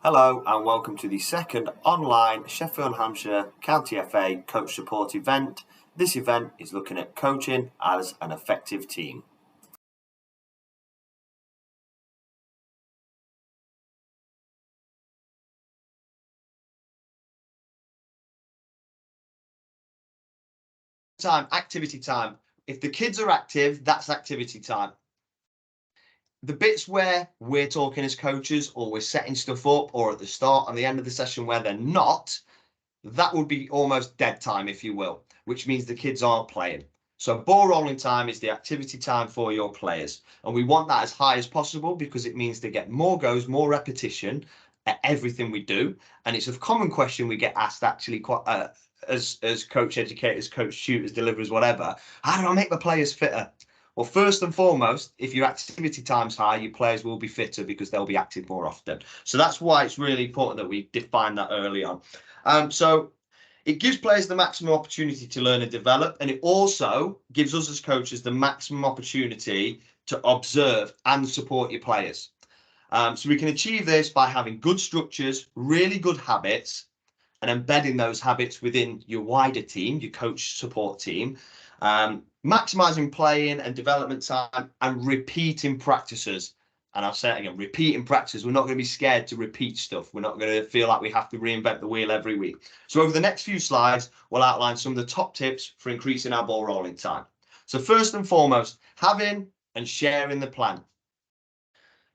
Hello and welcome to the second online Sheffield and Hampshire County FA coach support event. This event is looking at coaching as an effective team. Activity time. If the kids are active, that's activity time. The bits where we're talking as coaches or we're setting stuff up or at the start and the end of the session where they're not, that would be almost dead time, if you will, which means the kids aren't playing. So ball rolling time is the activity time for your players. And we want that as high as possible because it means they get more goes, more repetition at everything we do. And it's a common question we get asked actually quite as coach educators, coach tutors, deliverers, whatever. How do I make the players fitter? Well, first and foremost, if your activity time's high, your players will be fitter because they'll be active more often. So that's why it's really important that we define that early on. So it gives players the maximum opportunity to learn and develop, and it also gives us as coaches the maximum opportunity to observe and support your players. So we can achieve this by having good structures, really good habits, and embedding those habits within your wider team, your coach support team, maximising playing and development time and repeating practices. And I'll say it again, repeating practices. We're not going to be scared to repeat stuff. We're not going to feel like we have to reinvent the wheel every week. So over the next few slides, we'll outline some of the top tips for increasing our ball rolling time. So first and foremost, having and sharing the plan.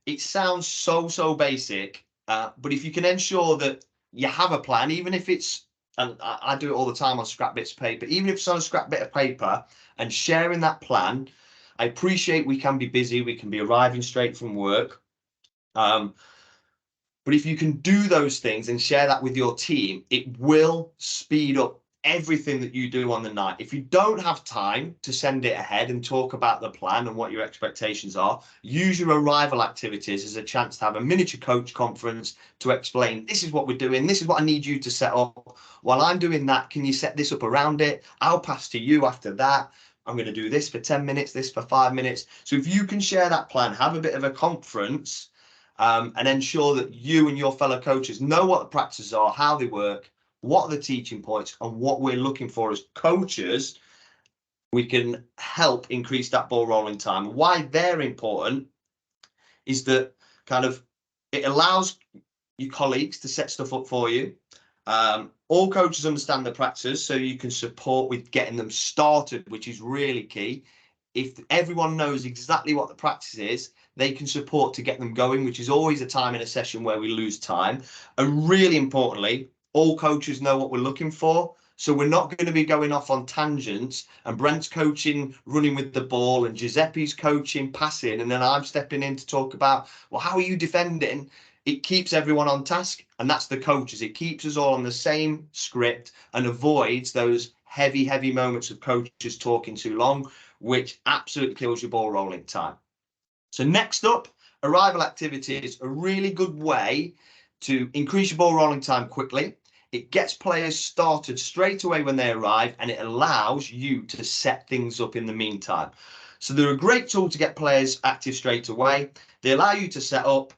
It sounds so basic, but if you can ensure that you have a plan, even if it's, and I do it all the time on scrap bits of paper, even if it's on a scrap bit of paper and sharing that plan. I appreciate we can be busy, we can be arriving straight from work. But if you can do those things and share that with your team, it will speed up everything that you do on the night. If you don't have time to send it ahead and talk about the plan and what your expectations are, use your arrival activities as a chance to have a miniature coach conference to explain, this is what we're doing, this is what I need you to set up. While I'm doing that, can you set this up around it? I'll pass to you after that. I'm going to do this for 10 minutes, this for 5 minutes. So if you can share that plan, have a bit of a conference, and ensure that you and your fellow coaches know what the practices are, how they work, what are the teaching points, and what we're looking for as coaches, we can help increase that ball rolling time. Why they're important is that kind of it allows your colleagues to set stuff up for you. All coaches understand the practices, so you can support with getting them started, which is really key. If everyone knows exactly what the practice is, they can support to get them going, which is always a time in a session where we lose time. And really importantly, all coaches know what we're looking for. So we're not going to be going off on tangents and Brent's coaching running with the ball and Giuseppe's coaching passing, and then I'm stepping in to talk about, well, how are you defending? It keeps everyone on task, and that's the coaches. It keeps us all on the same script and avoids those heavy moments of coaches talking too long, which absolutely kills your ball rolling time. So next up, arrival activity is a really good way to increase your ball rolling time quickly. It gets players started straight away when they arrive, and it allows you to set things up in the meantime. So they're a great tool to get players active straight away. They allow you to set up.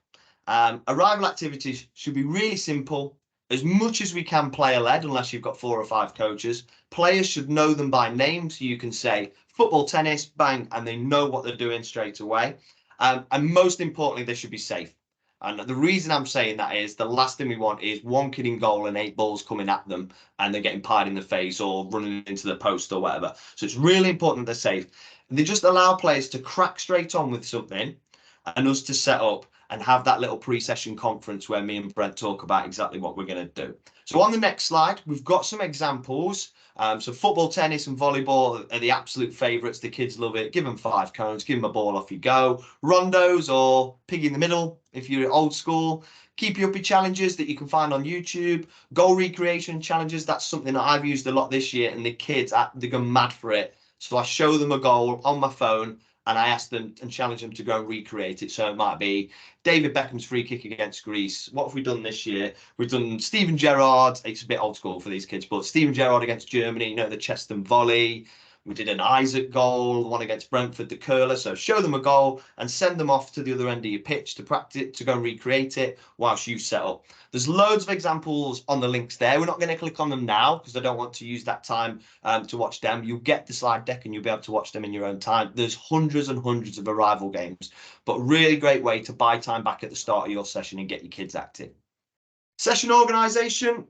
Arrival activities should be really simple, as much as we can player-led, unless you've got 4 or 5 coaches. Players should know them by name, so you can say football, tennis, bang, and they know what they're doing straight away. And most importantly, they should be safe. And the reason I'm saying that is the last thing we want is one kid in goal and 8 balls coming at them and they're getting pied in the face or running into the post or whatever. So it's really important they're safe. And they just allow players to crack straight on with something and us to set up and have that little pre-session conference where me and Brent talk about exactly what we're going to do. So on the next slide, we've got some examples. So football, tennis and volleyball are the absolute favourites. The kids love it. Give them 5 cones, give them a ball, off you go. Rondos or pig in the middle if you're old school. Keep you uppy challenges that you can find on YouTube. Goal recreation challenges, that's something that I've used a lot this year, and the kids, they go mad for it. So I show them a goal on my phone and I ask them and challenge them to go and recreate it. So it might be David Beckham's free kick against Greece. What have we done this year? We've done Steven Gerrard. It's a bit old school for these kids, but Steven Gerrard against Germany, you know, the chest and volley. We did an Isaac goal, the one against Brentford, the curler. So show them a goal and send them off to the other end of your pitch to practice, to go and recreate it whilst you set up. There's loads of examples on the links there. We're not going to click on them now because I don't want to use that time to watch them. You'll get the slide deck and you'll be able to watch them in your own time. There's hundreds and hundreds of arrival games, but really great way to buy time back at the start of your session and get your kids active. Session organisation.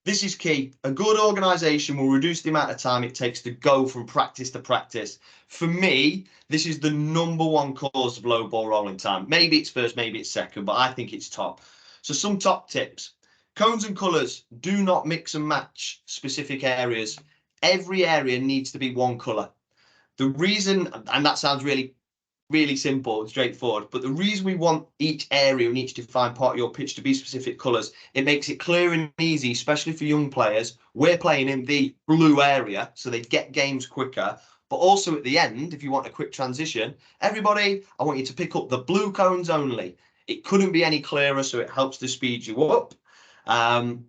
This is key. A good organisation will reduce the amount of time it takes to go from practice to practice. For me, this is the #1 cause of low ball rolling time. Maybe it's first, maybe it's second, but I think it's top. So some top tips. Cones and colours. Do not mix and match specific areas. Every area needs to be one colour. The reason, and that sounds really simple and straightforward, but the reason we want each area and each defined part of your pitch to be specific colours, it makes it clear and easy, especially for young players. We're playing in the blue area, so they get games quicker. But also at the end, if you want a quick transition, everybody, I want you to pick up the blue cones only. It couldn't be any clearer, so it helps to speed you up. And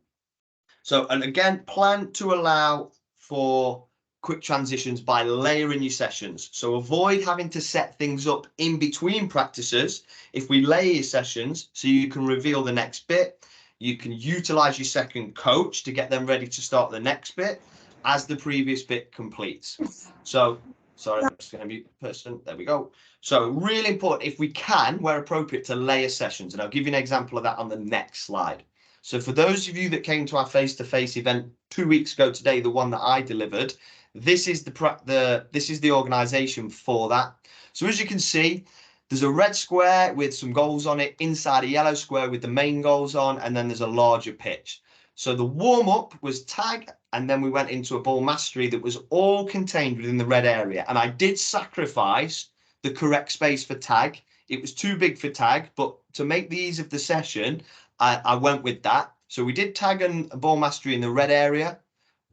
again, plan to allow for quick transitions by layering your sessions. So avoid having to set things up in between practices. If we layer your sessions so you can reveal the next bit, you can utilize your second coach to get them ready to start the next bit as the previous bit completes. So, sorry, I'm just going to mute the person. There we go. So really important, if we can, where appropriate, to layer sessions. And I'll give you an example of that on the next slide. So for those of you that came to our face-to-face event 2 weeks ago today, the one that I delivered, this is the organisation for that. So as you can see, there's a red square with some goals on it, inside a yellow square with the main goals on, and then there's a larger pitch. So the warm-up was tag, and then we went into a ball mastery that was all contained within the red area. And I did sacrifice the correct space for tag. It was too big for tag, but to make the ease of the session, I went with that. So we did tag and ball mastery in the red area.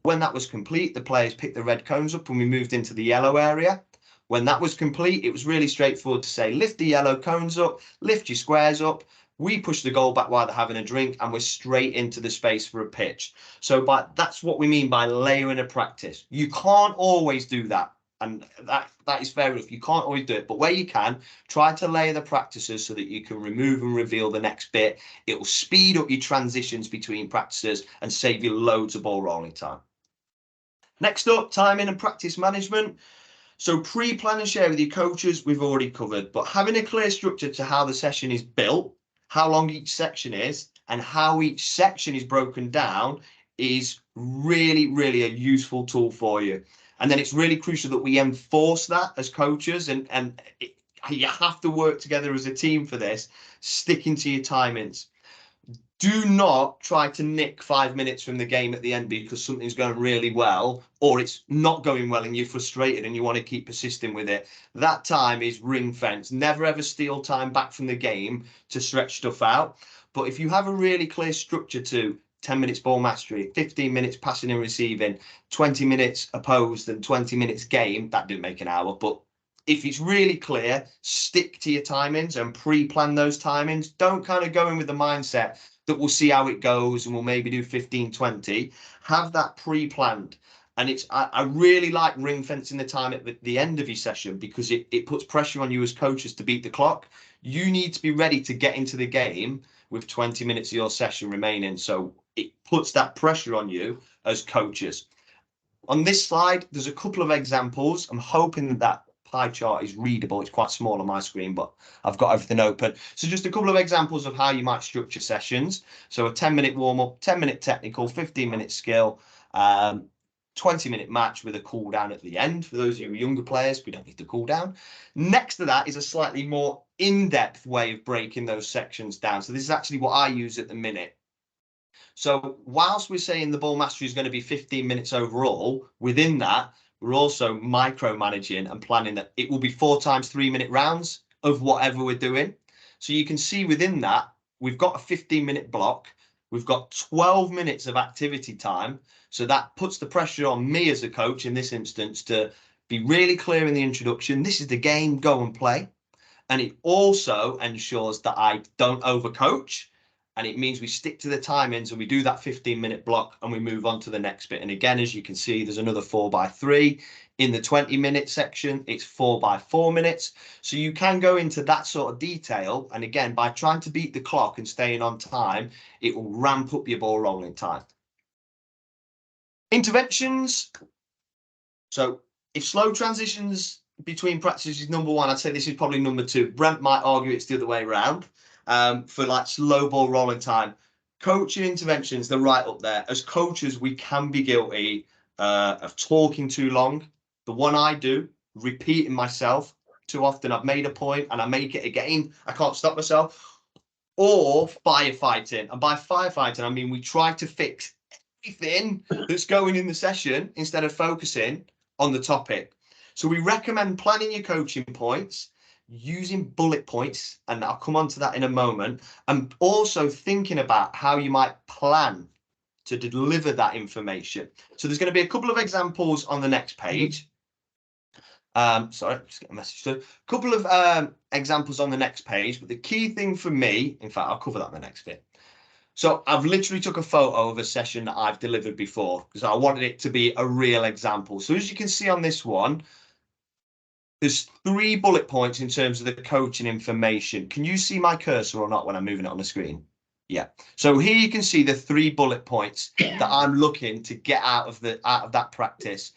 When that was complete, the players picked the red cones up and we moved into the yellow area. When that was complete, it was really straightforward to say, lift the yellow cones up, lift your squares up. We push the goal back while they're having a drink and we're straight into the space for a pitch. So that's what we mean by layering a practice. You can't always do that. And that is fair enough. You can't always do it, but where you can, try to layer the practices so that you can remove and reveal the next bit. It will speed up your transitions between practices and save you loads of ball rolling time. Next up, timing and practice management. So pre-plan and share with your coaches, we've already covered, but having a clear structure to how the session is built, how long each section is, and how each section is broken down is really a useful tool for you. And then it's really crucial that we enforce that as coaches, and you have to work together as a team for this, sticking to your timings. Do not try to nick 5 minutes from the game at the end because something's going really well, or it's not going well and you're frustrated and you want to keep persisting with it. That time is ring fence. Never ever steal time back from the game to stretch stuff out. But if you have a really clear structure to 10 minutes ball mastery, 15 minutes passing and receiving, 20 minutes opposed and 20 minutes game, that didn't make an hour, but if it's really clear, stick to your timings and pre-plan those timings. Don't kind of go in with the mindset that we'll see how it goes and we'll maybe do 15, 20. Have that pre-planned. And I really like ring fencing the time at the end of your session because it puts pressure on you as coaches to beat the clock. You need to be ready to get into the game with 20 minutes of your session remaining. So it puts that pressure on you as coaches. On this slide, there's a couple of examples. I'm hoping that pie chart is readable. It's quite small on my screen, but I've got everything open. So just a couple of examples of how you might structure sessions. So a 10-minute warm-up, 10-minute technical, 15-minute skill, 20-minute match with a cool down at the end. For those of you younger players, we don't need to cool down. Next to that is a slightly more in-depth way of breaking those sections down. So this is actually what I use at the minute. So whilst we're saying the ball mastery is going to be 15 minutes overall, within that, we're also micromanaging and planning that it will be 4 times 3-minute rounds of whatever we're doing. So you can see within that, we've got a 15-minute block. We've got 12 minutes of activity time. So that puts the pressure on me as a coach in this instance to be really clear in the introduction. This is the game, go and play. And it also ensures that I don't overcoach. And it means we stick to the timings and we do that 15-minute block and we move on to the next bit. And again, as you can see, there's another 4x3 In the 20-minute section, it's 4x4 minutes. So you can go into that sort of detail. And again, by trying to beat the clock and staying on time, it will ramp up your ball rolling time. Interventions. So if slow transitions between practices is number one, I'd say this is probably number two. Brent might argue it's the other way around for like slow ball rolling time. Coaching interventions, they're right up there. As coaches, we can be guilty of talking too long. The one I do, repeating myself too often. I've made a point and I make it again. I can't stop myself. Or firefighting. And by firefighting, I mean we try to fix everything that's going in the session instead of focusing on the topic. So we recommend planning your coaching points, using bullet points, and I'll come on to that in a moment, and also thinking about how you might plan to deliver that information. So there's going to be a couple of examples on the next page. Sorry, just get a message through. A couple of examples on the next page, but the key thing for me, in fact, I'll cover that in the next bit. So I've literally took a photo of a session that I've delivered before because I wanted it to be a real example. So as you can see on this one, there's 3 bullet points in terms of the coaching information. Can you see my cursor or not when I'm moving it on the screen? Yeah. So here you can see the 3 bullet points that I'm looking to get out of that practice.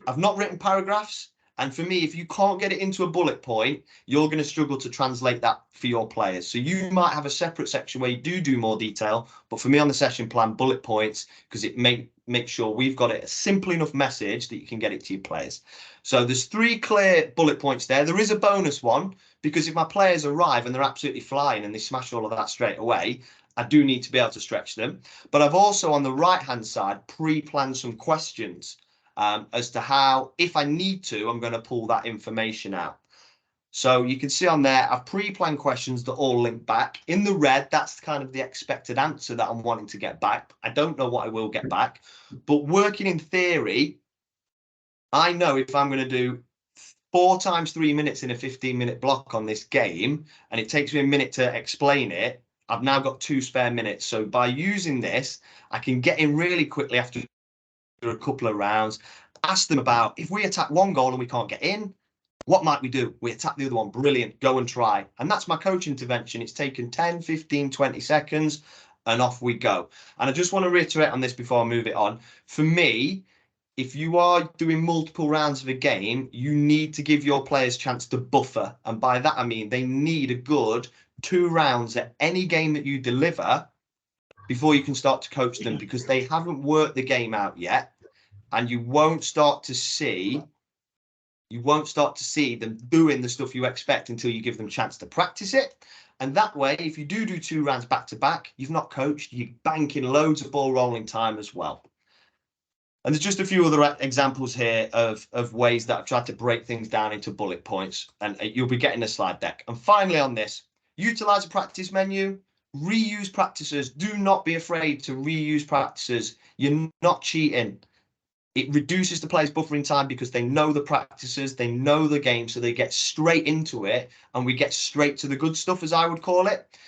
I've not written paragraphs. And for me, if you can't get it into a bullet point, you're going to struggle to translate that for your players. So you might have a separate section where you do more detail. But for me on the session plan, bullet points, because it makes sure we've got it a simple enough message that you can get it to your players. So there's 3 clear bullet points there. There is a bonus one, because if my players arrive and they're absolutely flying and they smash all of that straight away, I do need to be able to stretch them. But I've also on the right-hand side pre-planned some questions as to how, if I need to, I'm going to pull that information out. So you can see on there, I've pre-planned questions that all link back. In the red, that's kind of the expected answer that I'm wanting to get back. I don't know what I will get back, but working in theory, I know if I'm going to do 4 times 3 minutes in a 15-minute block on this game, and it takes me a minute to explain it, I've now got 2 spare minutes. So by using this, I can get in really quickly after a couple of rounds, ask them about if we attack one goal and we can't get in, what might we do? We attack the other one. Brilliant. Go and try. And that's my coach intervention. It's taken 10, 15, 20 seconds and off we go. And I just want to reiterate on this before I move it on. For me, if you are doing multiple rounds of a game, you need to give your players a chance to buffer. And by that, I mean they need a good 2 rounds at any game that you deliver before you can start to coach them, because they haven't worked the game out yet, and you won't start to see them doing the stuff you expect until you give them a chance to practice it. And that way, if you do 2 rounds back to back, you've not coached, you're banking loads of ball rolling time as well. And there's just a few other examples here of ways that I've tried to break things down into bullet points, and you'll be getting a slide deck. And finally on this, utilize a practice menu. Reuse practices. Do not be afraid to reuse practices. You're not cheating. It reduces the players' buffering time because they know the practices, they know the game, so they get straight into it, and we get straight to the good stuff, as I would call it.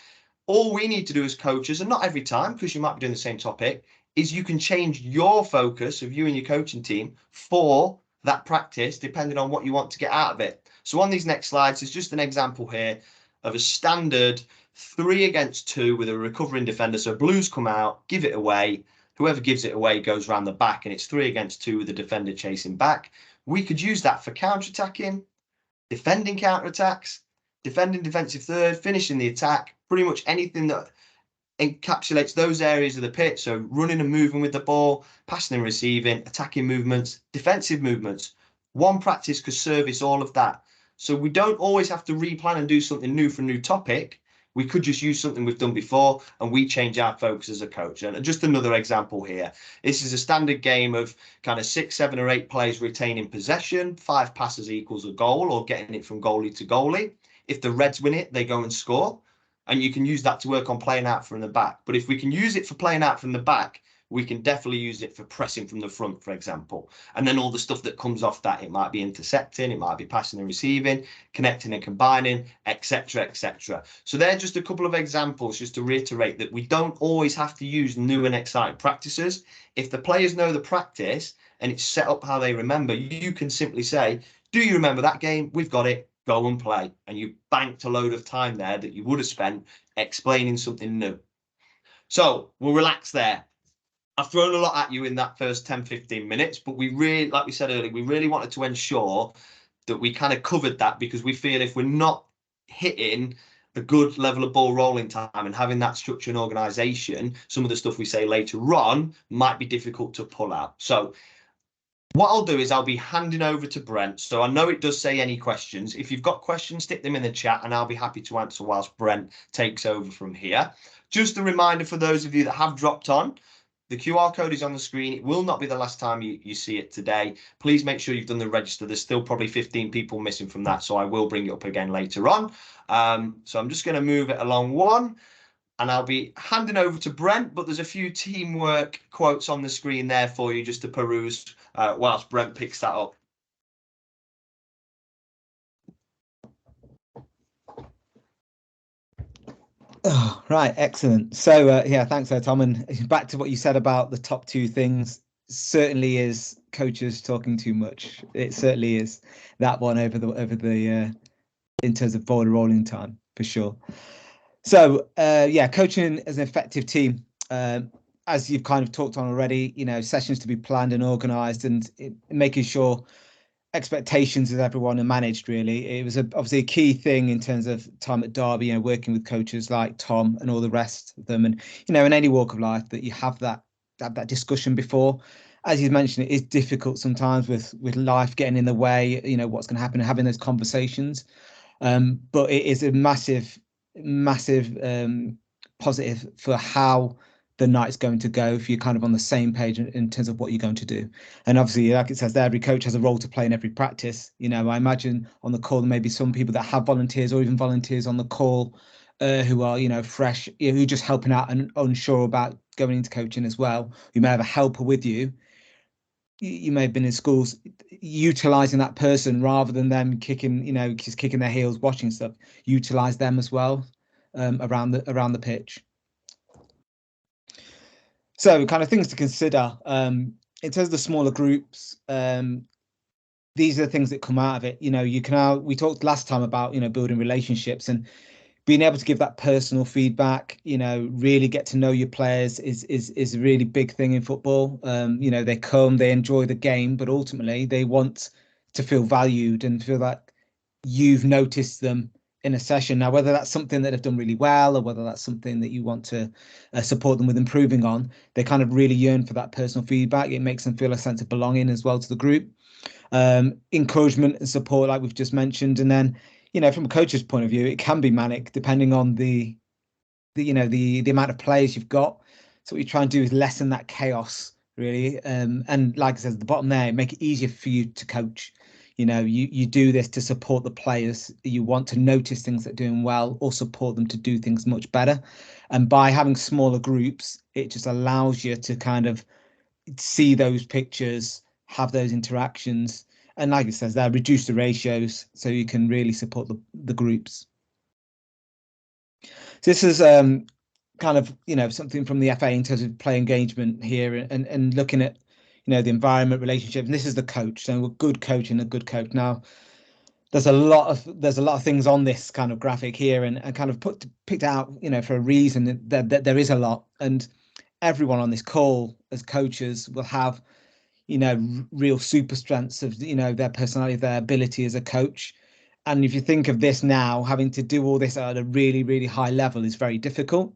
All we need to do as coaches, and not every time because you might be doing the same topic, is you can change your focus of you and your coaching team for that practice depending on what you want to get out of it. So on these next slides, there's just an example here of a standard 3 against 2 with a recovering defender. So Blues come out, give it away. Whoever gives it away goes around the back, and it's 3 against 2 with the defender chasing back. We could use that for counter-attacking, defending counter-attacks, defending defensive third, finishing the attack, pretty much anything that encapsulates those areas of the pitch. So running and moving with the ball, passing and receiving, attacking movements, defensive movements. One practice could service all of that. So we don't always have to replan and do something new for a new topic. We could just use something we've done before, and we change our focus as a coach. And just another example here. This is a standard game of kind of 6, 7 or 8 players retaining possession. 5 passes equals a goal, or getting it from goalie to goalie. If the Reds win it, they go and score. And you can use that to work on playing out from the back. But if we can use it for playing out from the back, we can definitely use it for pressing from the front, for example. And then all the stuff that comes off that, it might be intercepting, it might be passing and receiving, connecting and combining, etc., etc. So they're just a couple of examples just to reiterate that we don't always have to use new and exciting practices. If the players know the practice and it's set up how they remember, you can simply say, do you remember that game? We've got it. Go and play. And you banked a load of time there that you would have spent explaining something new. So we'll relax there. I've thrown a lot at you in that first 10, 15 minutes, but we really, like we said earlier, we really wanted to ensure that we kind of covered that, because we feel if we're not hitting a good level of ball rolling time and having that structure and organisation, some of the stuff we say later on might be difficult to pull out. So what I'll do is I'll be handing over to Brent. So I know it does say any questions. If you've got questions, stick them in the chat and I'll be happy to answer whilst Brent takes over from here. Just a reminder for those of you that have dropped on, the QR code is on the screen. It will not be the last time you see it today. Please make sure you've done the register. There's still probably 15 people missing from that, so I will bring it up again later on. So I'm just going to move it along one, and I'll be handing over to Brent, but there's a few teamwork quotes on the screen there for you just to peruse whilst Brent picks that up. Oh, right, excellent. So yeah, thanks there, Tom. And back to what you said about the top two things, certainly is coaches talking too much. It certainly is that one over the in terms of ball rolling time, for sure. So yeah, coaching as an effective team, as you've kind of talked on already, you know, sessions to be planned and organized, and making sure expectations of everyone are managed. Really, it was obviously a key thing in terms of time at Derby, you know, working with coaches like Tom and all the rest of them, and you know, in any walk of life, that you have that discussion before. As you mentioned, it is difficult sometimes with life getting in the way, you know, what's going to happen, and having those conversations, but it is a massive positive for how the night's going to go if you're kind of on the same page in terms of what you're going to do. And obviously, like it says there, every coach has a role to play in every practice. You know, I imagine on the call there may be some people that have volunteers, or even volunteers on the call who are, you know, fresh, you know, who are just helping out and unsure about going into coaching as well. You may have a helper with you. You may have been in schools utilizing that person rather than them kicking, you know, just kicking their heels watching stuff. Utilize them as well around the pitch. So kind of things to consider in terms of the smaller groups. These are the things that come out of it. You know, you can. We talked last time about, you know, building relationships and being able to give that personal feedback. You know, really get to know your players is a really big thing in football. You know, they come, they enjoy the game, but ultimately they want to feel valued and feel like you've noticed them in a session. Now, whether that's something that they've done really well or whether that's something that you want to support them with improving on, they kind of really yearn for that personal feedback. It makes them feel a sense of belonging as well to the group. Encouragement and support, like we've just mentioned. And then, you know, from a coach's point of view, it can be manic depending on the amount of players you've got. So what you try and do is lessen that chaos, really. And like I said at the bottom there, make it easier for you to coach. You know, you do this to support the players. You want to notice things that are doing well or support them to do things much better. And by having smaller groups, it just allows you to kind of see those pictures, have those interactions. And like it says there, reduce the ratios so you can really support the groups. So this is kind of, you know, something from the FA in terms of play engagement here, and looking at, you know, the environment, relationship. And this is the coach. So a good coach and a good coach. Now, there's a lot of things on this kind of graphic here, and kind of picked out, you know, for a reason. That there is a lot, and everyone on this call as coaches will have, you know, real super strengths of, you know, their personality, their ability as a coach. And if you think of this now, having to do all this at a really, really high level is very difficult.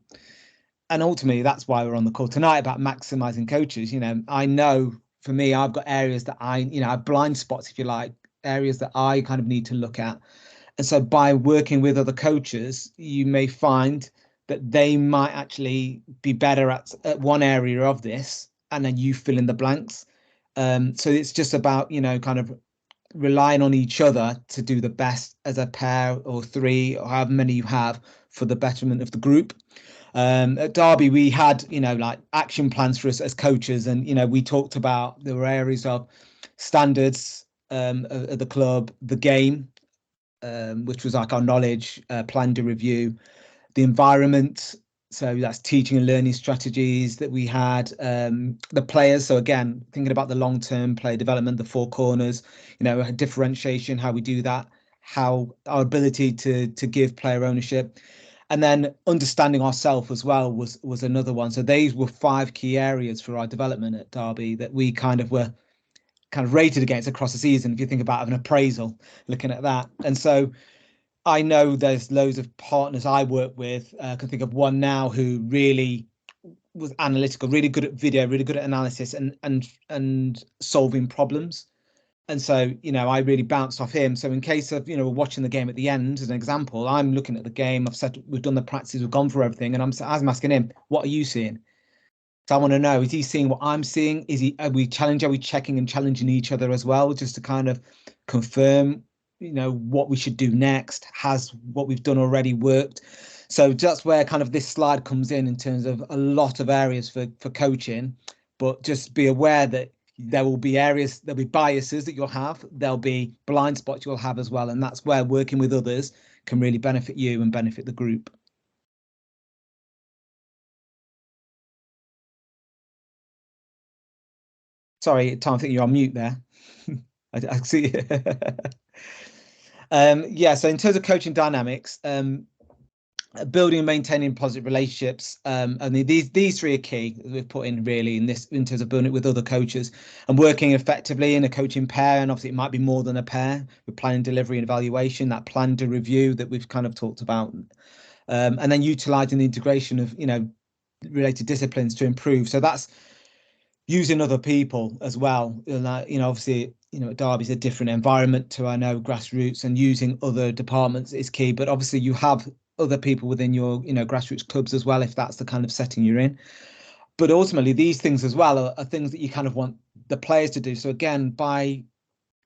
And ultimately, that's why we're on the call tonight about maximizing coaches. You know, I know for me, I've got areas that I have blind spots, if you like, areas that I kind of need to look at. And so by working with other coaches, you may find that they might actually be better at one area of this, and then you fill in the blanks. So it's just about, you know, kind of relying on each other to do the best as a pair or three or however many you have for the betterment of the group. At Derby, we had, you know, like action plans for us as coaches, and, you know, we talked about there were areas of standards of the club, the game, which was like our knowledge, plan to review, the environment, So that's teaching and learning strategies that we had, the players. So again, thinking about the long-term player development, the four corners, differentiation, how we do that, how our ability to give player ownership, and then understanding ourselves as well was another one. So these were 5 key areas for our development at Derby that we were rated against across the season. If you think about an appraisal, looking at that, and so I know there's loads of partners I work with. I can think of one now who really was analytical, really good at video, really good at analysis and solving problems. And so, I really bounced off him. So in case of, we're watching the game at the end, as an example, I'm looking at the game. I've said, we've done the practices, we've gone for everything. And I'm asking him, what are you seeing? So I want to know, is he seeing what I'm seeing? Are we checking and challenging each other as well, just to kind of confirm, what we should do next? Has what we've done already worked? So that's where kind of this slide comes in terms of a lot of areas for coaching, but just be aware that there'll be biases that you'll have. There'll be blind spots you'll have as well. And that's where working with others can really benefit you and benefit the group. Sorry, Tom, I think you're on mute there. I see. Yeah, so in terms of coaching dynamics, building and maintaining positive relationships, and these 3 are key that we've put in really in terms of building it with other coaches and working effectively in a coaching pair. And obviously it might be more than a pair with planning, delivery and evaluation, that plan to review that we've kind of talked about, and then utilizing the integration of related disciplines to improve. So that's using other people as well. Obviously, at Derby's a different environment to, I know, grassroots, and using other departments is key. But obviously you have other people within your, grassroots clubs as well, if that's the kind of setting you're in. But ultimately, these things as well are things that you kind of want the players to do. So again, I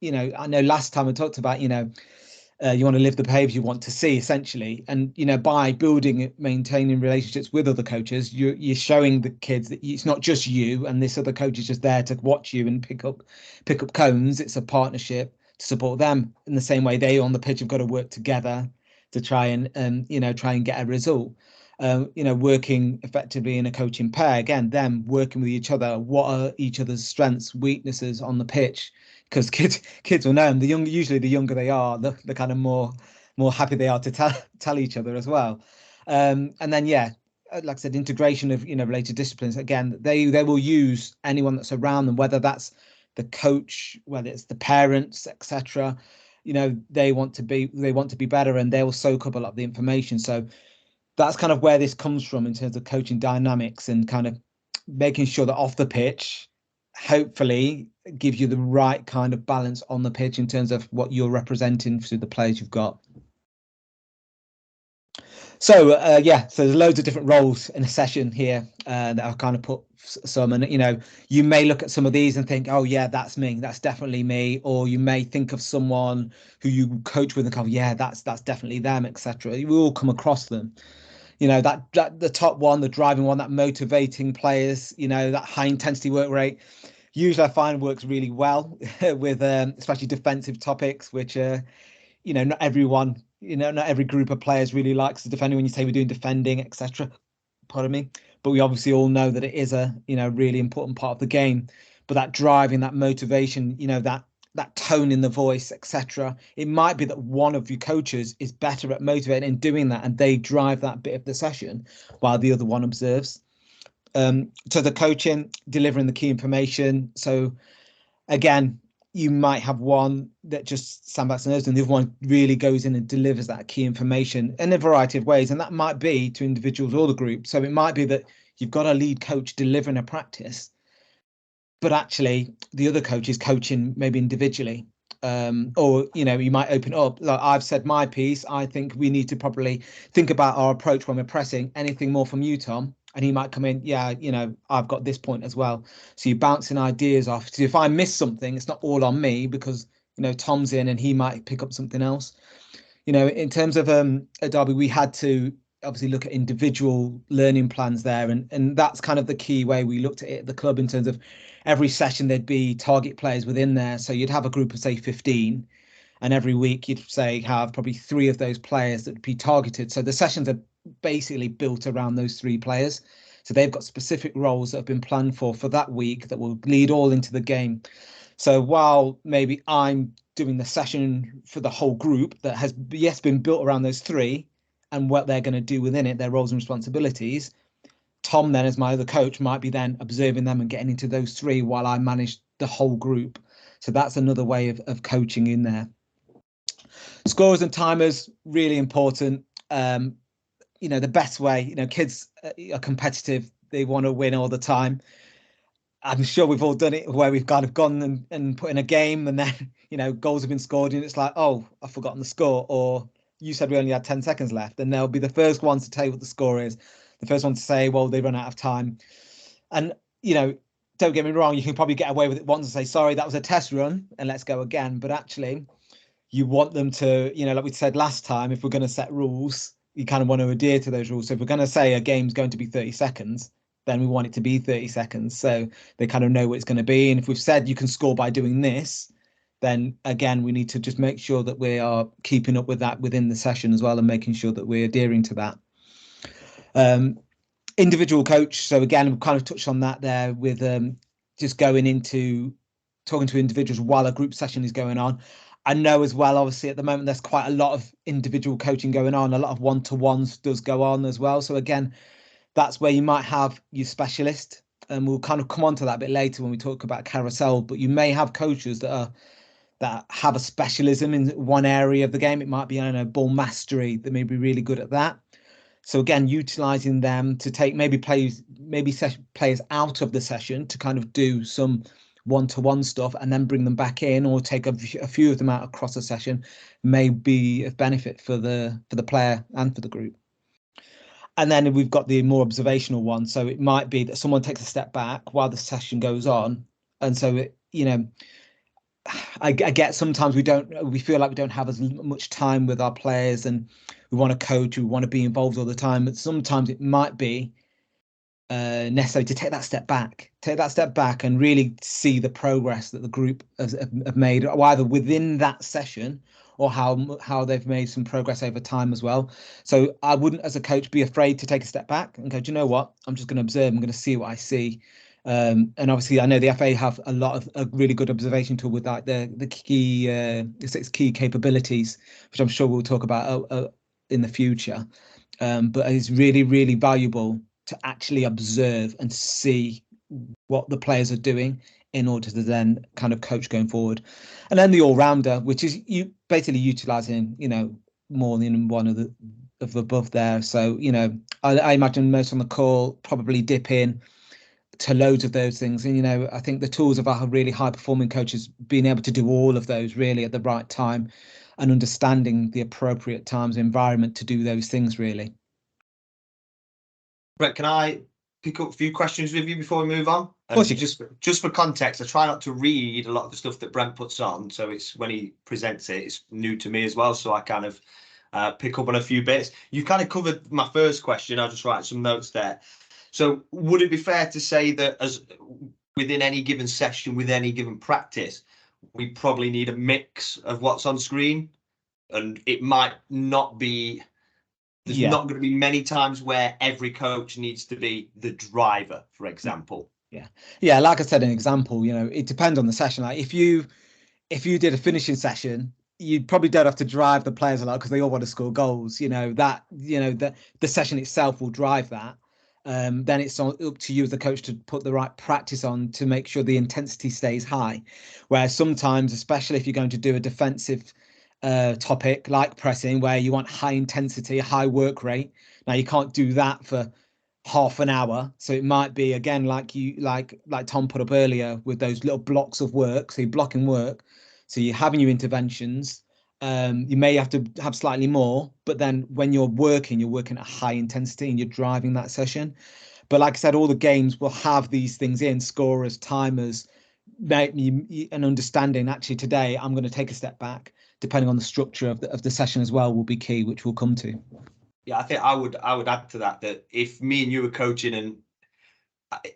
know last time I talked about, you want to live the behaviors you want to see, essentially. And, by building, maintaining relationships with other coaches, you're showing the kids that it's not just you and this other coach is just there to watch you and pick up cones. It's a partnership to support them in the same way they on the pitch have got to work together to try and get a result. Working effectively in a coaching pair, again, them working with each other. What are each other's strengths, weaknesses on the pitch? Because kids will know them. Usually the younger they are, the kind of more happy they are to tell each other as well. And then, like I said, integration of related disciplines. Again, they will use anyone that's around them, whether that's the coach, whether it's the parents, etc. They want to be better, and they will soak up a lot of the information. So that's kind of where this comes from in terms of coaching dynamics and kind of making sure that off the pitch, hopefully gives you the right kind of balance on the pitch in terms of what you're representing through the players you've got. So so there's loads of different roles in a session here that I've kind of put some, and you may look at some of these and think, oh yeah, that's me, that's definitely me. Or you may think of someone who you coach with and go, yeah, that's definitely them, etc. We all come across them. That the top one, the driving one, that motivating players, that high intensity work rate, usually I find works really well with especially defensive topics, which not everyone, not every group of players really likes the defending when you say we're doing defending, etc. Pardon me. But we obviously all know that it is a really important part of the game. But that driving, that motivation, that tone in the voice, etc. It might be that one of your coaches is better at motivating and doing that, and they drive that bit of the session while the other one observes. To the coaching, delivering the key information. So again, you might have one that just sandbags and the other one really goes in and delivers that key information in a variety of ways. And that might be to individuals or the group. So it might be that you've got a lead coach delivering a practice, but actually the other coach is coaching maybe individually. Or, you might open up, like I've said my piece, I think we need to probably think about our approach when we're pressing. Anything more from you, Tom? And he might come in, yeah, I've got this point as well. So you're bouncing ideas off. So if I miss something, it's not all on me because, Tom's in and he might pick up something else. In terms of at Derby, we had to obviously look at individual learning plans there. And that's kind of the key way we looked at it at the club in terms of every session, there'd be target players within there. So you'd have a group of, say, 15. And every week you'd say have probably 3 of those players that would be targeted. So the sessions are basically built around those 3 players. So they've got specific roles that have been planned for that week that will lead all into the game. So while maybe I'm doing the session for the whole group that has, yes, been built around those 3 and what they're going to do within it, their roles and responsibilities, Tom then, as my other coach, might be then observing them and getting into those 3 while I manage the whole group. So that's another way of coaching in there. Scorers and timers, really important. You know, the best way, you know, kids are competitive. They want to win all the time. I'm sure we've all done it where we've kind of gone and put in a game and then, you know, goals have been scored and it's like, oh, I've forgotten the score. Or you said we only had 10 seconds left. And they'll be the first ones to tell you what the score is. The first one to say, well, they run out of time. And, you know, don't get me wrong, you can probably get away with it once and say, sorry, that was a test run and let's go again. But actually, you want them to, you know, like we said last time, if we're going to set rules, you kind of want to adhere to those rules. So if we're going to say a game's going to be 30 seconds, then we want it to be 30 seconds. So they kind of know what it's going to be. And if we've said you can score by doing this, then again, we need to just make sure that we are keeping up with that within the session as well and making sure that we're adhering to that. Individual coach. So again, we've kind of touched on that there with just going into talking to individuals while a group session is going on. I know as well, obviously, at the moment, there's quite a lot of individual coaching going on. A lot of one-to-ones does go on as well. So again, that's where you might have your specialist. And we'll kind of come on to that a bit later when we talk about carousel. But you may have coaches that have a specialism in one area of the game. It might be, I don't know, ball mastery that may be really good at that. So again, utilizing them to take maybe players out of the session to kind of do some one-to-one stuff and then bring them back in, or take a few of them out across a session, may be of benefit for the player and for the group. And then we've got the more observational one. So it might be that someone takes a step back while the session goes on, and so it, you know, I get sometimes we feel like we don't have as much time with our players, and we want to coach, we want to be involved all the time. But sometimes it might be necessary to take that step back and really see the progress that the group have made, either within that session or how they've made some progress over time as well. So I wouldn't, as a coach, be afraid to take a step back and go, do you know what? I'm just going to observe. I'm going to see what I see. And obviously, I know the FA have a lot of a really good observation tool with like the 6 key capabilities, which I'm sure we'll talk about in the future. But it's really, really valuable to actually observe and see what the players are doing in order to then kind of coach going forward. And then the all-rounder, which is you basically utilizing, you know, more than one of the above there. So, you know, I imagine most on the call probably dip in to loads of those things. And, you know, I think the tools of our really high performing coaches being able to do all of those really at the right time and understanding the appropriate times environment to do those things really. Brett, can I pick up a few questions with you before we move on? And just for context, I try not to read a lot of the stuff that Brent puts on. So it's when he presents it, it's new to me as well. So I kind of pick up on a few bits. You kind of covered my first question. I'll just write some notes there. So would it be fair to say that as within any given session, with any given practice, we probably need a mix of what's on screen? And it might not be, there's not going to be many times where every coach needs to be the driver, for example. Yeah. Like I said, an example, you know, it depends on the session. Like if you did a finishing session, you probably don't have to drive the players a lot because they all want to score goals. You know, that, you know, the session itself will drive that. Then it's up to you as the coach to put the right practice on to make sure the intensity stays high. Where sometimes, especially if you're going to do a defensive topic like pressing, where you want high intensity, high work rate. Now you can't do that for half an hour, so it might be again like Tom put up earlier with those little blocks of work. So you're blocking work, so you're having your interventions. You may have to have slightly more, but then when you're working at high intensity and you're driving that session. But like I said, all the games will have these things in: scorers, timers, an understanding. Actually, today I'm going to take a step back. Depending on the structure of the session as well, will be key, which we'll come to. Yeah, I think I would add to that if me and you were coaching, and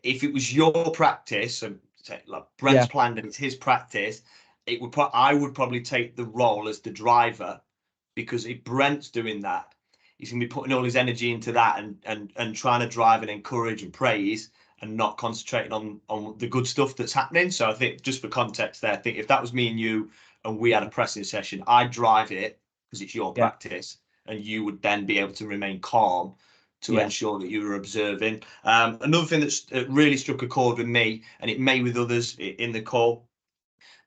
if it was your practice, and like Brent's planned and it's his practice, I would probably take the role as the driver, because if Brent's doing that, he's going to be putting all his energy into that and trying to drive and encourage and praise and not concentrating on the good stuff that's happening. So I think, just for context there, I think if that was me and you and we had a pressing session, I'd drive it because it's your practice, and you would then be able to remain calm to ensure that you were observing. Another thing that's really struck a chord with me, and it may with others in the call,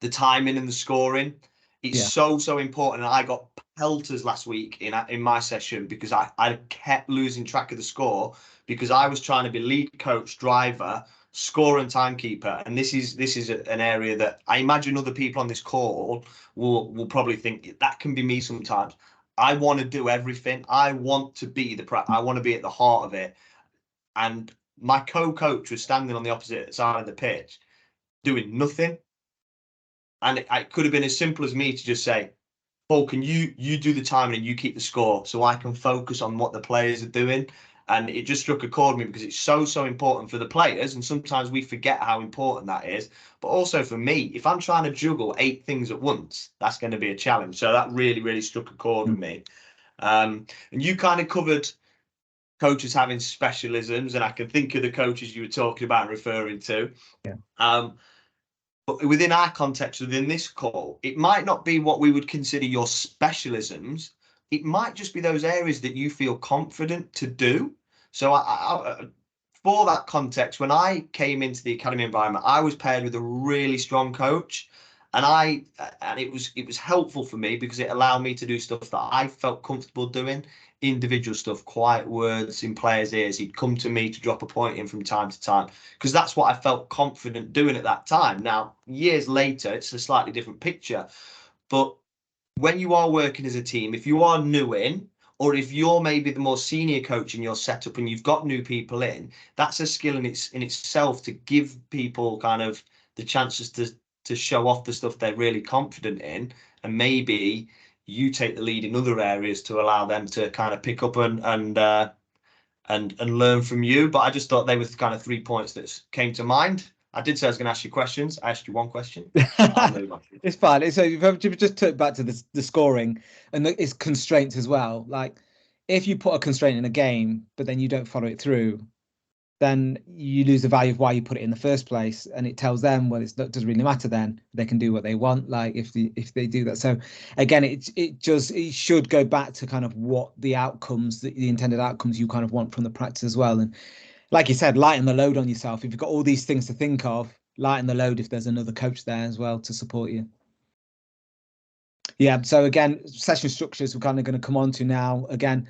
the timing and the scoring. It's so important. And I got pelters last week in my session because I kept losing track of the score because I was trying to be lead coach, driver, scorer and timekeeper. And this is an area that I imagine other people on this call will probably think that can be me sometimes. I want to do everything. I want to be I want to be at the heart of it. And my co-coach was standing on the opposite side of the pitch doing nothing. And it could have been as simple as me to just say, Paul, can you do the timing and you keep the score so I can focus on what the players are doing? And it just struck a chord with me because it's so important for the players. And sometimes we forget how important that is. But also for me, if I'm trying to juggle 8 things at once, that's going to be a challenge. So that really struck a chord with me. And you kind of covered coaches having specialisms, and I can think of the coaches you were talking about and referring to. But within our context, within this call, it might not be what we would consider your specialisms. It might just be those areas that you feel confident to do. So for that context, when I came into the academy environment, I was paired with a really strong coach, and it was helpful for me because it allowed me to do stuff that I felt comfortable doing, individual stuff, quiet words in players' ears. He'd come to me to drop a point in from time to time because that's what I felt confident doing at that time. Now, years later, it's a slightly different picture. But when you are working as a team, if you are new in, or if you're maybe the more senior coach in your setup and you've got new people in, that's a skill in itself to give people kind of the chances to show off the stuff they're really confident in, and maybe you take the lead in other areas to allow them to kind of pick up and learn from you. But I just thought they were kind of 3 points that came to mind. I did say I was going to ask you questions. I asked you one question. I'll move on. It's fine. So if you just took back to the scoring and its constraints as well. Like if you put a constraint in a game, but then you don't follow it through, then you lose the value of why you put it in the first place, and it tells them, well, it doesn't really matter. Then they can do what they want, like if they do that. So again, it should go back to kind of what the outcomes, the intended outcomes you kind of want from the practice as well. And like you said, lighten the load on yourself. If you've got all these things to think of, lighten the load if there's another coach there as well to support you. Yeah. So again, session structures we're kind of going to come on to now. Again,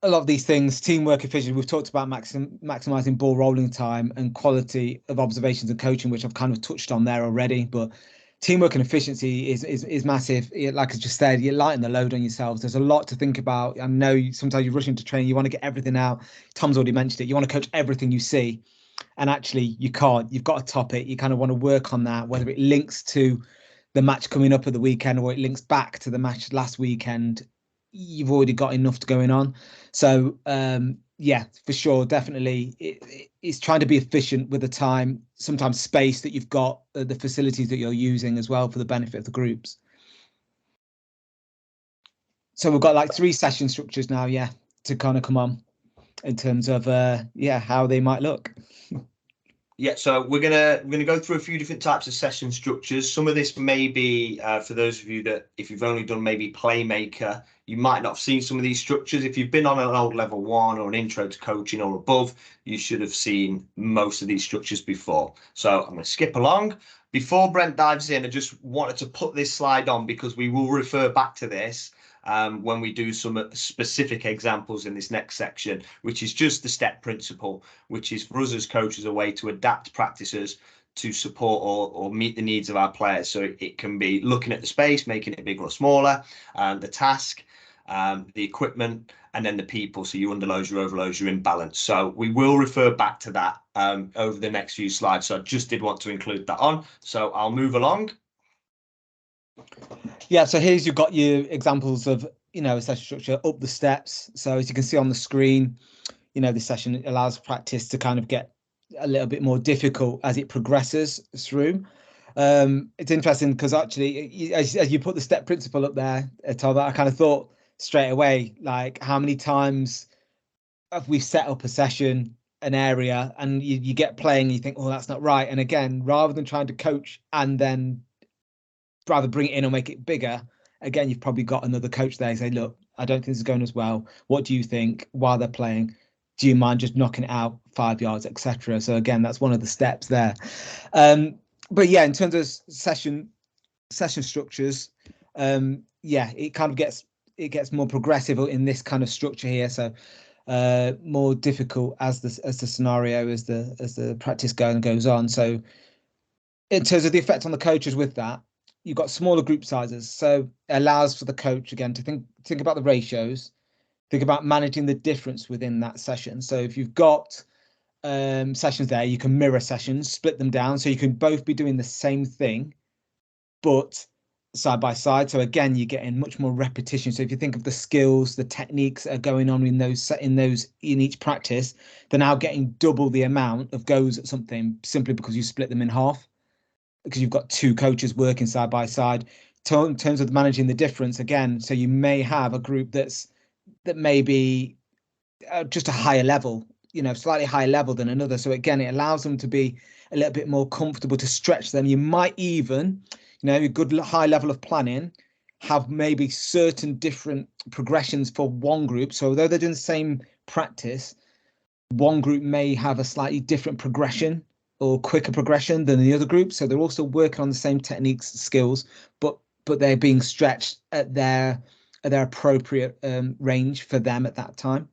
a lot of these things, teamwork, efficiency, we've talked about maximizing ball rolling time and quality of observations and coaching, which I've kind of touched on there already. But teamwork and efficiency is massive. Like I just said, you lighten the load on yourselves. There's a lot to think about. I know sometimes you rush into training, you want to get everything out. Tom's already mentioned it. You want to coach everything you see, and actually you can't. You've got to top it. You kind of want to work on that, whether it links to the match coming up at the weekend or it links back to the match last weekend. You've already got enough going on. So yeah, for sure, definitely it's trying to be efficient with the time, sometimes space that you've got, the facilities that you're using as well for the benefit of the groups. So we've got like 3 session structures now, yeah, to kind of come on in terms of how they might look. Yeah, so we're gonna go through a few different types of session structures. Some of this may be for those of you that, if you've only done maybe Playmaker, you might not have seen some of these structures. If you've been on an old level 1 or an intro to coaching or above, you should have seen most of these structures before. So I'm going to skip along. Before Brent dives in, I just wanted to put this slide on because we will refer back to this when we do some specific examples in this next section, which is just the step principle, which is for us as coaches a way to adapt practices to support or meet the needs of our players. So it can be looking at the space, making it bigger or smaller, the task, the equipment, and then the people. So you underload, you overload, you're in balance. So we will refer back to that over the next few slides. So I just did want to include that on. So I'll move along. Yeah, so here's you've got your examples of, a session structure up the steps. So as you can see on the screen, this session allows practice to kind of get a little bit more difficult as it progresses through. It's interesting because actually, as you put the step principle up there, Todd, I kind of thought straight away. Like, how many times have we set up a session, an area, and you get playing and you think, oh, that's not right. And again, rather than trying to coach and then rather bring it in or make it bigger, again, you've probably got another coach there and say, look, I don't think this is going as well. What do you think while they're playing? Do you mind just knocking it out 5 yards, etc.? So again, that's one of the steps there. But yeah, in terms of session structures, yeah, it kind of gets more progressive in this kind of structure here. So more difficult as the scenario, as the practice goes on. So in terms of the effect on the coaches with that, you've got smaller group sizes, so it allows for the coach again to think about the ratios, think about managing the difference within that session. So if you've got sessions there, you can mirror sessions, split them down, so you can both be doing the same thing, but side by side. So again, you're getting much more repetition. So if you think of the skills, the techniques that are going on in each practice, they're now getting double the amount of goes at something simply because you split them in half, because you've got two coaches working side by side. In terms of managing the difference again, so you may have a group that may be just a higher level, slightly higher level than another. So again, it allows them to be a little bit more comfortable, to stretch them. You might even, a good high level of planning, have maybe certain different progressions for one group. So although they're doing the same practice, one group may have a slightly different progression or quicker progression than the other group. So they're also working on the same techniques, skills, but they're being stretched at their appropriate range for them at that time.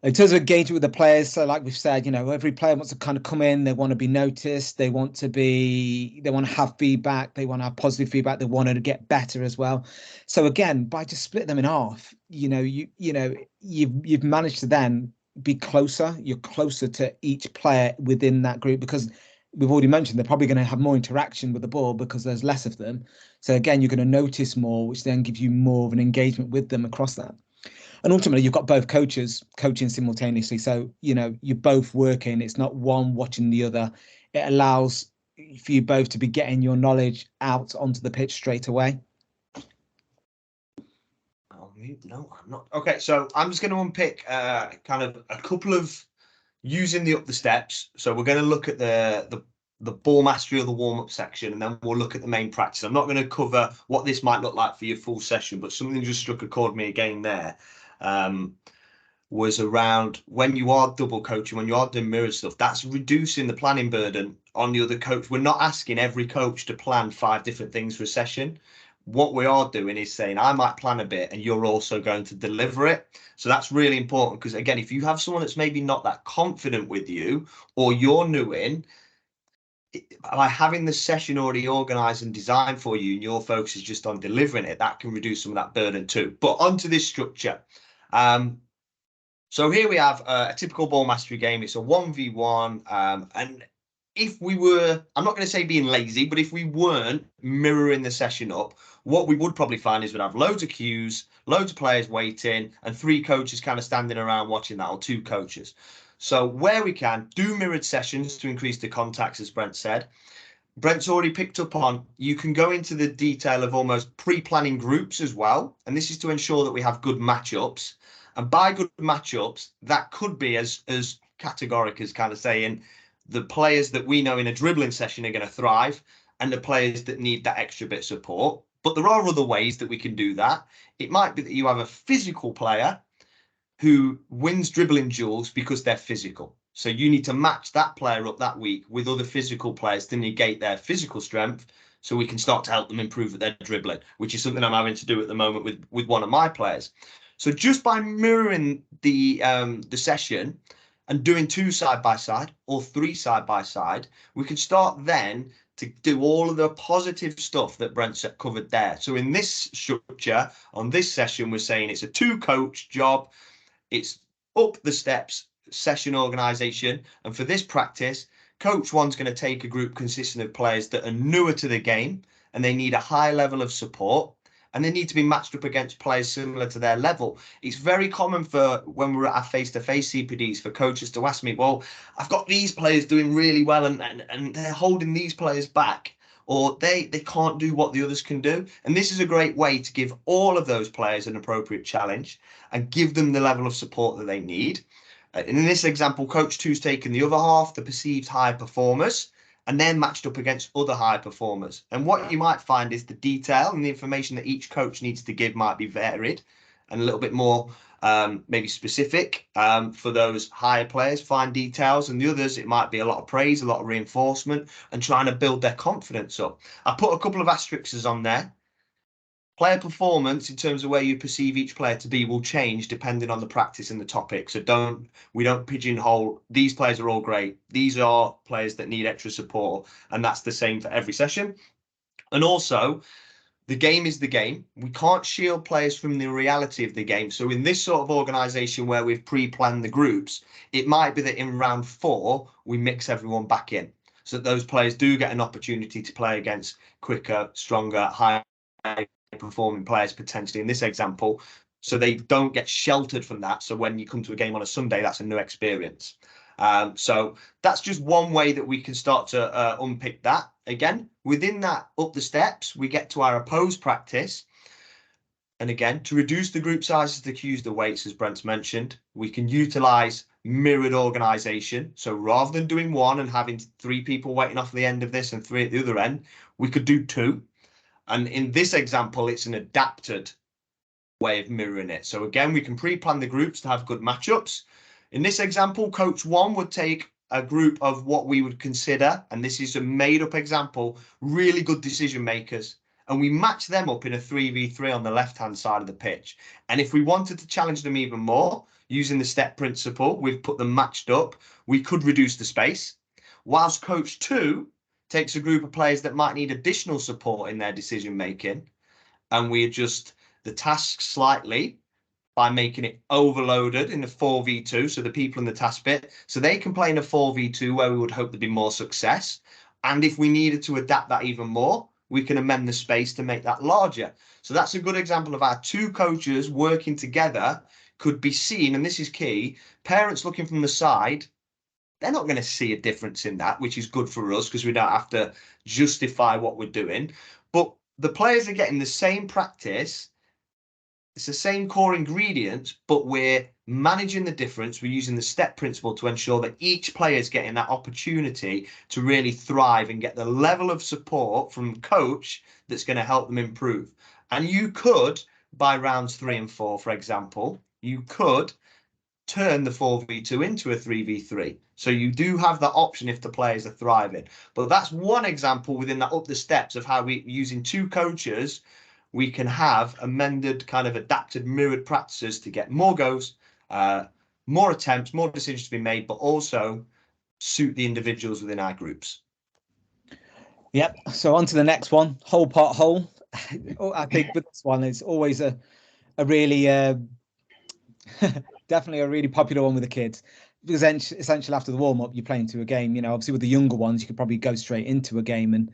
In terms of engagement with the players, so like we've said, every player wants to kind of come in, they want to be noticed, they want to have feedback, they want to have positive feedback, they want to get better as well. So again, by just splitting them in half, you've managed to then be closer. You're closer to each player within that group, because we've already mentioned they're probably going to have more interaction with the ball because there's less of them. So again, you're going to notice more, which then gives you more of an engagement with them across that. And ultimately, you've got both coaches coaching simultaneously. So, you're both working. It's not one watching the other. It allows for you both to be getting your knowledge out onto the pitch straight away. No, I'm not. Okay, so I'm just going to unpick kind of a couple of using the up the steps. So we're going to look at the ball mastery of the warm-up section, and then we'll look at the main practice. I'm not going to cover what this might look like for your full session, but something just struck a chord with me again there. Was around when you are double coaching, when you are doing mirror stuff, that's reducing the planning burden on the other coach. We're not asking every coach to plan 5 different things for a session. What we are doing is saying, I might plan a bit and you're also going to deliver it. So that's really important, because again, if you have someone that's maybe not that confident with you, or you're new in, by having the session already organized and designed for you and your focus is just on delivering it, that can reduce some of that burden too. But onto this structure. So here we have a typical ball mastery game. It's a 1v1. And if we were, I'm not going to say being lazy, but if we weren't mirroring the session up, what we would probably find is we'd have loads of cues, loads of players waiting, and 3 coaches kind of standing around watching that, or 2 coaches. So where we can, do mirrored sessions to increase the contacts, as Brent said. Brent's already picked up on, you can go into the detail of almost pre-planning groups as well. And this is to ensure that we have good matchups. And by good matchups, that could be as categoric as kind of saying the players that we know in a dribbling session are going to thrive, and the players that need that extra bit of support. But there are other ways that we can do that. It might be that you have a physical player who wins dribbling duels because they're physical. So you need to match that player up that week with other physical players to negate their physical strength, so we can start to help them improve at their dribbling, which is something I'm having to do at the moment with one of my players. So just by mirroring the session and doing 2 side by side or 3 side by side, we can start then to do all of the positive stuff that Brent covered there. So in this structure, on this session, we're saying it's a 2-coach job. It's up the steps session organisation. And for this practice, coach 1's going to take a group consisting of players that are newer to the game and they need a high level of support. And they need to be matched up against players similar to their level. It's very common for when we're at our face-to-face CPDs for coaches to ask me, well, I've got these players doing really well and they're holding these players back. or they can't do what the others can do. And this is a great way to give all of those players an appropriate challenge and give them the level of support that they need. In this example, coach two's taken the other half, the perceived high performers, and then matched up against other high performers. And what you might find is the detail and the information that each coach needs to give might be varied and a little bit more maybe specific for those higher players, fine details, and the others, it might be a lot of praise, a lot of reinforcement, and trying to build their confidence up. I put a couple of asterisks on there. Player performance, in terms of where you perceive each player to be, will change depending on the practice and the topic. So we don't pigeonhole, these players are all great. These are players that need extra support, and that's the same for every session. And also, the game is the game. We can't shield players from the reality of the game. So in this sort of organisation where we've pre-planned the groups, it might be that in round 4, we mix everyone back in so that those players do get an opportunity to play against quicker, stronger, higher performing players potentially in this example, so they don't get sheltered from that. So when you come to a game on a Sunday, that's a new experience. So that's just one way that we can start to unpick that. Again, within that up the steps, we get to our opposed practice. And again, to reduce the group sizes, the cues, the weights, as Brent's mentioned, we can utilize mirrored organisation. So rather than doing one and having 3 people waiting off the end of this and 3 at the other end, we could do 2. And in this example, it's an adapted way of mirroring it. So again, we can pre-plan the groups to have good matchups. In this example, coach 1 would take a group of what we would consider, and this is a made-up example, really good decision makers. And we match them up in a 3v3 on the left-hand side of the pitch. And if we wanted to challenge them even more, using the step principle, we've put them matched up, we could reduce the space. Whilst coach 2 takes a group of players that might need additional support in their decision making, and we adjust the task slightly by making it overloaded in a 4v2, so the people in the task bit, so they can play in a 4v2 where we would hope there'd be more success. And if we needed to adapt that even more, we can amend the space to make that larger. So that's a good example of our 2 coaches working together could be seen, and this is key, parents looking from the side, they're not going to see a difference in that, which is good for us because we don't have to justify what we're doing. But the players are getting the same practice. It's the same core ingredients, but we're managing the difference. We're using the step principle to ensure that each player is getting that opportunity to really thrive and get the level of support from coach that's going to help them improve. And you could, by rounds 3 and 4, for example, you could turn the 4v2 into a 3v3. So you do have that option if the players are thriving. But that's one example within that up the steps of how we, using 2 coaches, we can have amended, kind of adapted, mirrored practices to get more goals, more attempts, more decisions to be made, but also suit the individuals within our groups. Yep. So on to the next one, whole part whole. I think with this one, it's always a really definitely a really popular one with the kids, because essentially after the warm up, you're playing to a game. You know, obviously with the younger ones, you could probably go straight into a game, and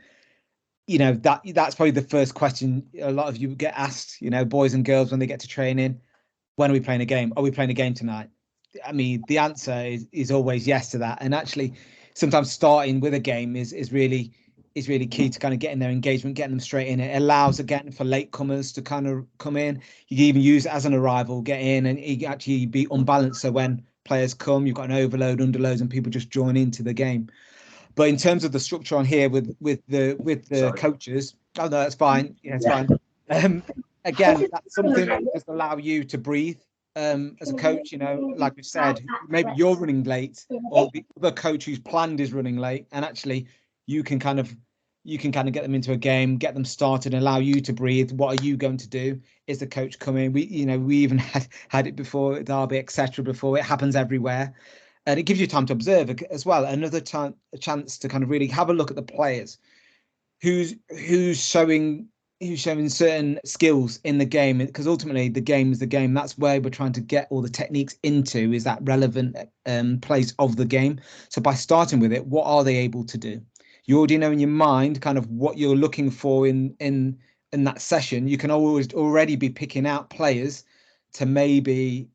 you know that's probably the first question a lot of you get asked. You know, boys and girls when they get to training, when are we playing a game? Are we playing a game tonight? I mean, the answer is always yes to that. And actually, sometimes starting with a game is really key to kind of getting their engagement, getting them straight in. It allows, again, for latecomers to kind of come in. You can even use it as an arrival, get in, and you actually be unbalanced. So when players come, you've got an overload, underloads, and people just join into the game. But in terms of the structure on here with the coaches, oh no, that's fine. Yeah, it's fine. Again, that's something that just allow you to breathe. As a coach, you know, like we've said, maybe you're running late, or the other coach who's planned is running late, and actually you can kind of get them into a game, get them started, and allow you to breathe. What are you going to do? Is the coach coming? We even had it before at Derby, etc. Before, it happens everywhere, and it gives you time to observe as well. Another time, a chance to kind of really have a look at the players, who's showing certain skills in the game, because ultimately the game is the game. That's where we're trying to get all the techniques into, is that relevant place of the game. So by starting with it, what are they able to do? You already know in your mind kind of what you're looking for in that session. You can always already be picking out players to maybe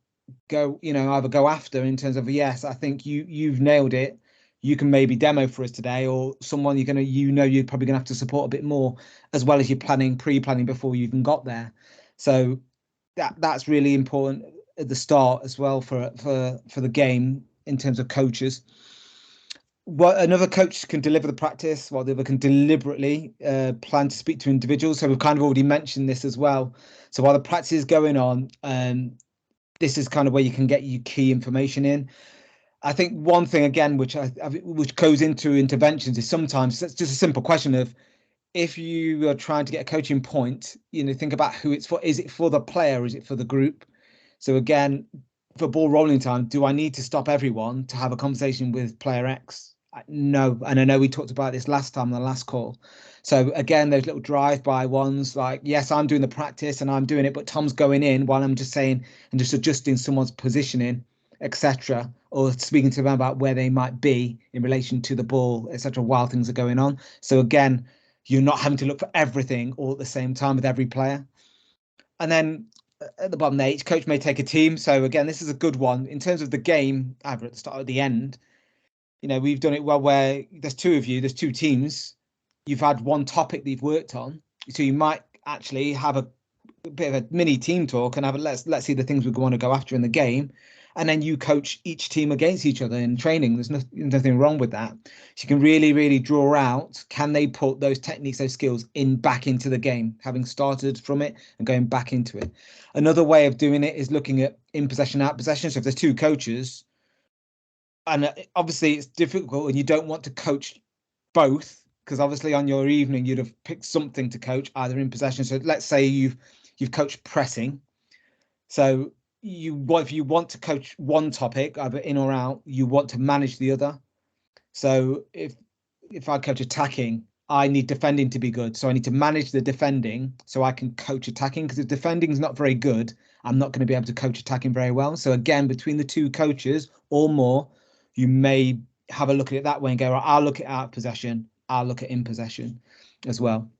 go, either go after in terms of, yes, I think you've nailed it. you can maybe demo for us today, or someone you're probably gonna have to support a bit more, as well as you're pre-planning before you even got there. So that's really important at the start as well for the game in terms of coaches. What another coach can deliver the practice, while the other can deliberately plan to speak to individuals. So we've kind of already mentioned this as well. So while the practice is going on, this is kind of where you can get your key information in. I think one thing again, which goes into interventions, is sometimes it's just a simple question of, if you are trying to get a coaching point, think about who it's for. Is it for the player? Or is it for the group? So again, for ball rolling time, do I need to stop everyone to have a conversation with player X? No. And I know we talked about this last time on the last call. So again, those little drive-by ones, like, yes, I'm doing the practice and I'm doing it, but Tom's going in while I'm just saying and just adjusting someone's positioning, etc., or speaking to them about where they might be in relation to the ball, etc., while things are going on. So again, you're not having to look for everything all at the same time with every player. And then at the bottom there, each coach may take a team. So again, this is a good one in terms of the game, either at the start or at the end. We've done it well where there's two of you, there's two teams. You've had one topic that you've worked on. So you might actually have a bit of a mini team talk and have let's see the things we want to go after in the game. And then you coach each team against each other in training. There's nothing wrong with that. So you can really, really draw out, can they put those techniques, those skills back into the game, having started from it and going back into it. Another way of doing it is looking at in possession, out possession. So if there's two coaches, and obviously it's difficult and you don't want to coach both, because obviously on your evening you'd have picked something to coach either in possession. So let's say you've coached pressing. So if you want to coach one topic, either in or out, you want to manage the other. So if I coach attacking, I need defending to be good. So I need to manage the defending so I can coach attacking, because if defending is not very good, I'm not going to be able to coach attacking very well. So again, between the two coaches or more, you may have a look at it that way and go, right, I'll look at out possession, I'll look at in possession as well.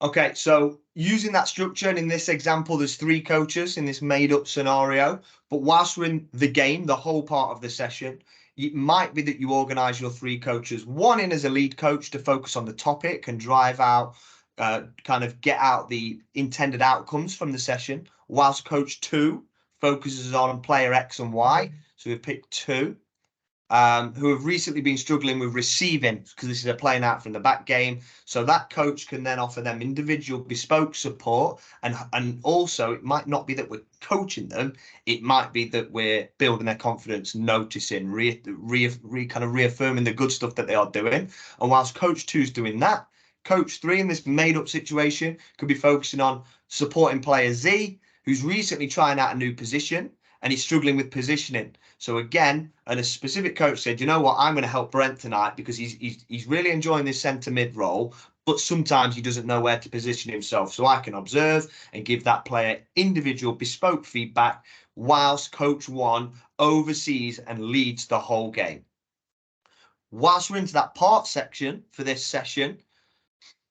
Okay, so using that structure, and in this example, there's three coaches in this made-up scenario. But whilst we're in the game, the whole part of the session, it might be that you organise your three coaches, one in as a lead coach to focus on the topic and drive out, kind of get out the intended outcomes from the session, whilst coach two focuses on player X and Y. So we've picked two. Who have recently been struggling with receiving, because this is a playing out from the back game. So that coach can then offer them individual bespoke support. And also, it might not be that we're coaching them. It might be that we're building their confidence, noticing, kind of reaffirming the good stuff that they are doing. And whilst coach two's doing that, coach three in this made up situation could be focusing on supporting player Z, who's recently trying out a new position and he's struggling with positioning. So again, and a specific coach said, you know what, I'm going to help Brent tonight because he's really enjoying this centre mid role, but sometimes he doesn't know where to position himself. So I can observe and give that player individual bespoke feedback whilst coach one oversees and leads the whole game. Whilst we're into that part section for this session,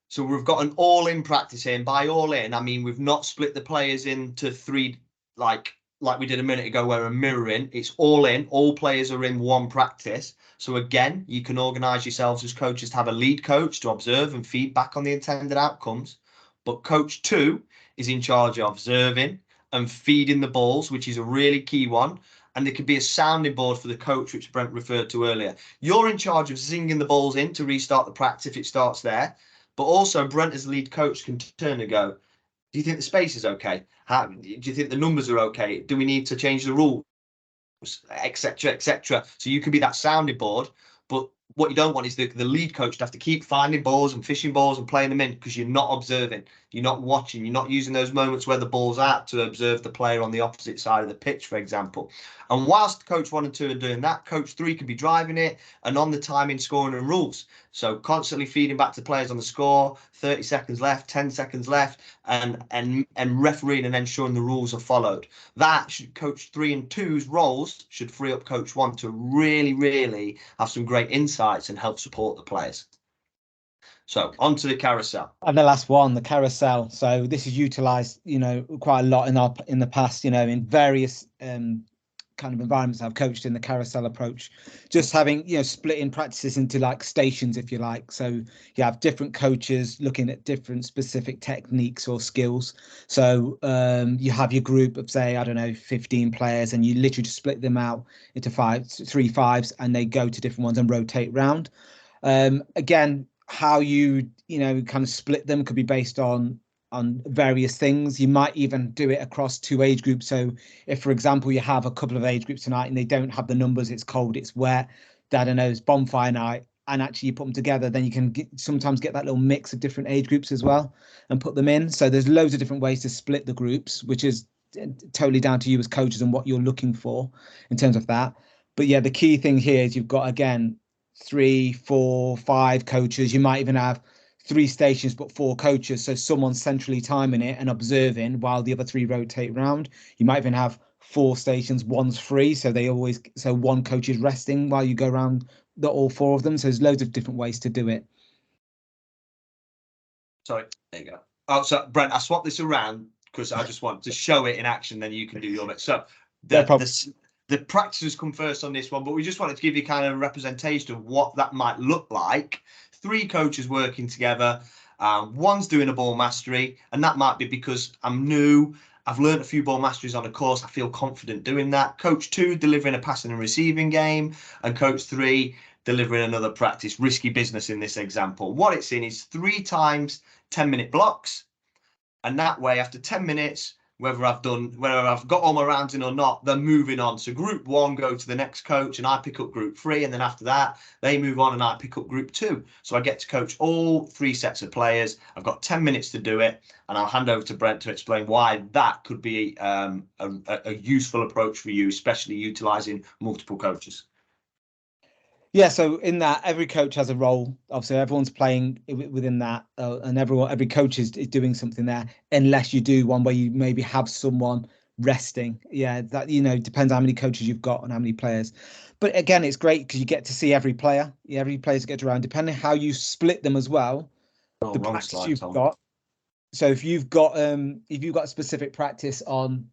so we've got an all-in practice here. And by all-in, I mean we've not split the players into three, like we did a minute ago where we're mirroring. It's all in, all players are in one practice. So again, you can organise yourselves as coaches to have a lead coach to observe and feedback on the intended outcomes. But coach two is in charge of observing and feeding the balls, which is a really key one. And there could be a sounding board for the coach, which Brent referred to earlier. You're in charge of zinging the balls in to restart the practice if it starts there. But also Brent as lead coach can turn and go, do you think the space is okay? Do you think the numbers are okay? Do we need to change the rules, etc., etc.? So you can be that sounding board, but what you don't want is the lead coach to have to keep finding balls and fishing balls and playing them in because you're not observing, you're not watching, you're not using those moments where the ball's out to observe the player on the opposite side of the pitch, for example. And whilst coach 1 and 2 are doing that, coach 3 can be driving it and on the timing, scoring and rules. So constantly feeding back to players on the score, 30 seconds left, 10 seconds left, and refereeing and ensuring the rules are followed. That should, coach 3 and 2's roles should free up coach 1 to really have some great insights and help support the players. So on to the carousel. And the last one, the carousel. So this is utilised, quite a lot in the past, in various kind of environments I've coached in, the carousel approach, just having, splitting practices into like stations, if you like. So you have different coaches looking at different specific techniques or skills. So you have your group of, say, I don't know, 15 players, and you literally just split them out into 3 5s, and they go to different ones and rotate round. Again, how you kind of split them could be based on various things. You might even do it across 2 age groups. So if, for example, you have a couple of age groups tonight and they don't have the numbers, it's cold, it's wet, I don't know, it's bonfire night, and actually you put them together, then you can sometimes get that little mix of different age groups as well and put them in. So there's loads of different ways to split the groups, which is totally down to you as coaches and what you're looking for in terms of that. But yeah, the key thing here is you've got, again, 3, 4, 5 coaches. You might even have 3 stations but 4 coaches, so someone's centrally timing it and observing while the other 3 rotate around. You might even have 4 stations, one's free, so one coach is resting while you go around all 4 of them. So there's loads of different ways to do it. Sorry, there you go. Oh, so Brent, I swapped this around because I just want to show it in action, then you can do your bit. So the practices come first on this one, but we just wanted to give you kind of a representation of what that might look like. 3 coaches working together. One's doing a ball mastery, and that might be because I'm new. I've learned a few ball masteries on a course. I feel confident doing that. Coach 2 delivering a passing and receiving game, and coach 3 delivering another practice, risky business in this example. What it's in is 3 times 10-minute blocks, and that way after 10 minutes, whether I've got all my rounds in or not, they're moving on. So group 1 go to the next coach, and I pick up group 3, and then after that they move on and I pick up group 2. So I get to coach all 3 sets of players. I've got 10 minutes to do it, and I'll hand over to Brent to explain why that could be a useful approach for you, especially utilizing multiple coaches. Yeah, so in that, every coach has a role. Obviously, everyone's playing within that, and every coach is doing something there, unless you do one where you maybe have someone resting. Yeah, that depends how many coaches you've got and how many players. But again, it's great because you get to see every player. Yeah, every player's get around, depending how you split them as well. The practice you've got. So if you've got a specific practice on,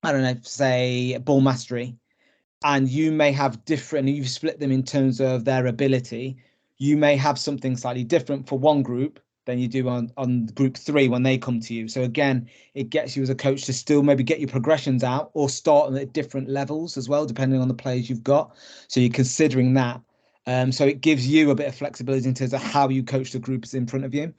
I don't know, say ball mastery, and you may have different, and you've split them in terms of their ability, you may have something slightly different for one group than you do on group 3 when they come to you. So again, it gets you as a coach to still maybe get your progressions out or start them at different levels as well, depending on the players you've got. So you're considering that. So it gives you a bit of flexibility in terms of how you coach the groups in front of you.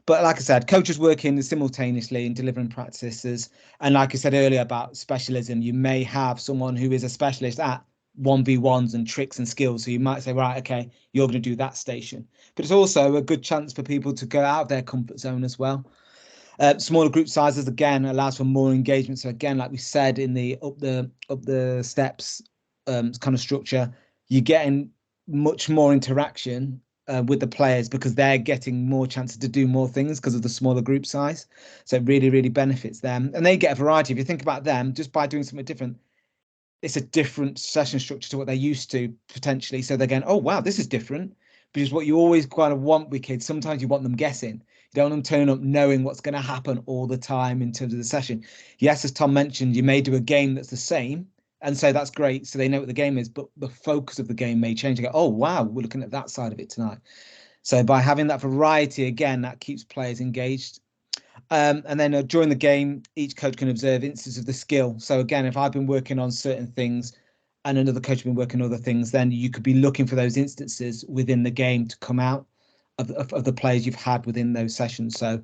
But like I said, coaches working simultaneously and delivering practices. And like I said earlier about specialism, you may have someone who is a specialist at 1v1s and tricks and skills. So you might say, right, okay, you're going to do that station. But it's also a good chance for people to go out of their comfort zone as well. Smaller group sizes, again, allows for more engagement. So again, like we said in the up the steps kind of structure, you're getting much more interaction with the players because they're getting more chances to do more things because of the smaller group size. So it really, really benefits them. And they get a variety. If you think about them, just by doing something different, it's a different session structure to what they're used to potentially. So they're going, oh, wow, this is different. Because what you always kind of want with kids, sometimes you want them guessing. You don't want them turning up knowing what's going to happen all the time in terms of the session. Yes, as Tom mentioned, you may do a game that's the same. And so that's great. So they know what the game is, but the focus of the game may change. They go, oh, wow, we're looking at that side of it tonight. So by having that variety, again, that keeps players engaged. And then during the game, each coach can observe instances of the skill. So again, if I've been working on certain things and another coach has been working on other things, then you could be looking for those instances within the game to come out of the players you've had within those sessions. So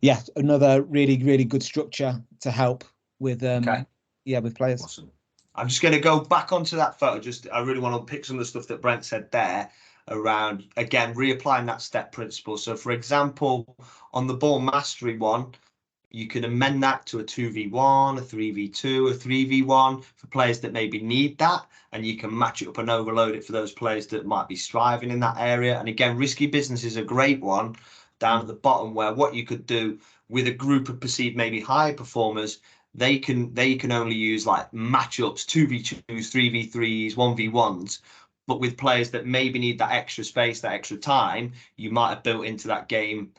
yeah, another really, really good structure to help with with players. Awesome. I'm just going to go back onto that photo. I really want to pick some of the stuff that Brent said there around, again, reapplying that step principle. So for example, on the ball mastery one, you can amend that to a 2v1, a 3v2, a 3v1 for players that maybe need that. And you can match it up and overload it for those players that might be striving in that area. And again, risky business is a great one down at the bottom, where what you could do with a group of perceived maybe high performers, they can only use like matchups, 2v2s, 3v3s, 1v1s. But with players that maybe need that extra space, that extra time, you might have built into that game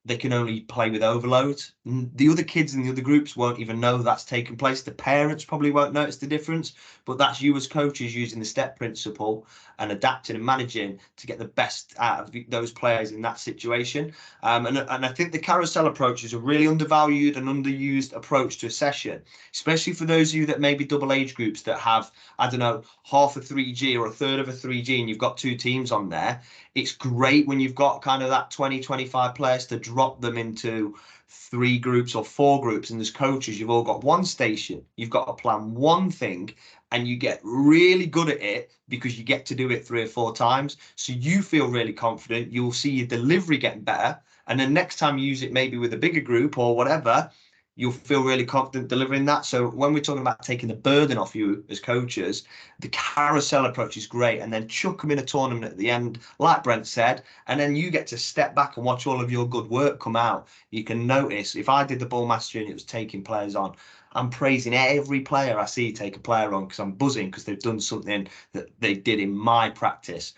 they can only play with overload. The other kids in the other groups won't even know that's taken place. The parents probably won't notice the difference, but that's you as coaches using the step principle and adapting and managing to get the best out of those players in that situation. And I think the carousel approach is a really undervalued and underused approach to a session, especially for those of you that maybe double age groups that have, I don't know, half a 3G or a third of a 3G and you've got 2 teams on there. It's great when you've got kind of that 20, 25 players to drop them into 3 groups or 4 groups. And as coaches, you've all got one station. You've got to plan one thing and you get really good at it because you get to do it 3 or 4 times. So you feel really confident. You'll see your delivery getting better. And then next time you use it maybe with a bigger group or whatever, you'll feel really confident delivering that. So when we're talking about taking the burden off you as coaches, the carousel approach is great. And then chuck them in a tournament at the end, like Brent said, and then you get to step back and watch all of your good work come out. You can notice, if I did the ball mastery and it was taking players on, I'm praising every player I see take a player on because I'm buzzing because they've done something that they did in my practice.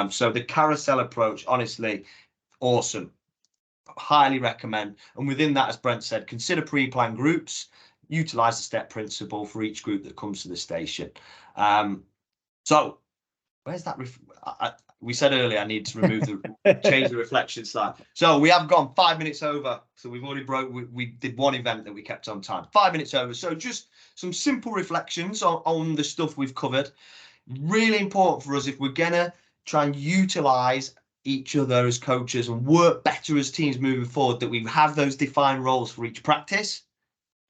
So the carousel approach, honestly, awesome. Highly recommend. And within that, as Brent said, consider pre-planned groups, utilize the step principle for each group that comes to the station. So where's that? We said earlier I need to remove the change the reflection slide. So we have gone 5 minutes over. So we've already we did one event that we kept on time. 5 minutes over. So just some simple reflections on the stuff we've covered. Really important for us if we're gonna try and utilize each other as coaches and work better as teams moving forward, that we have those defined roles for each practice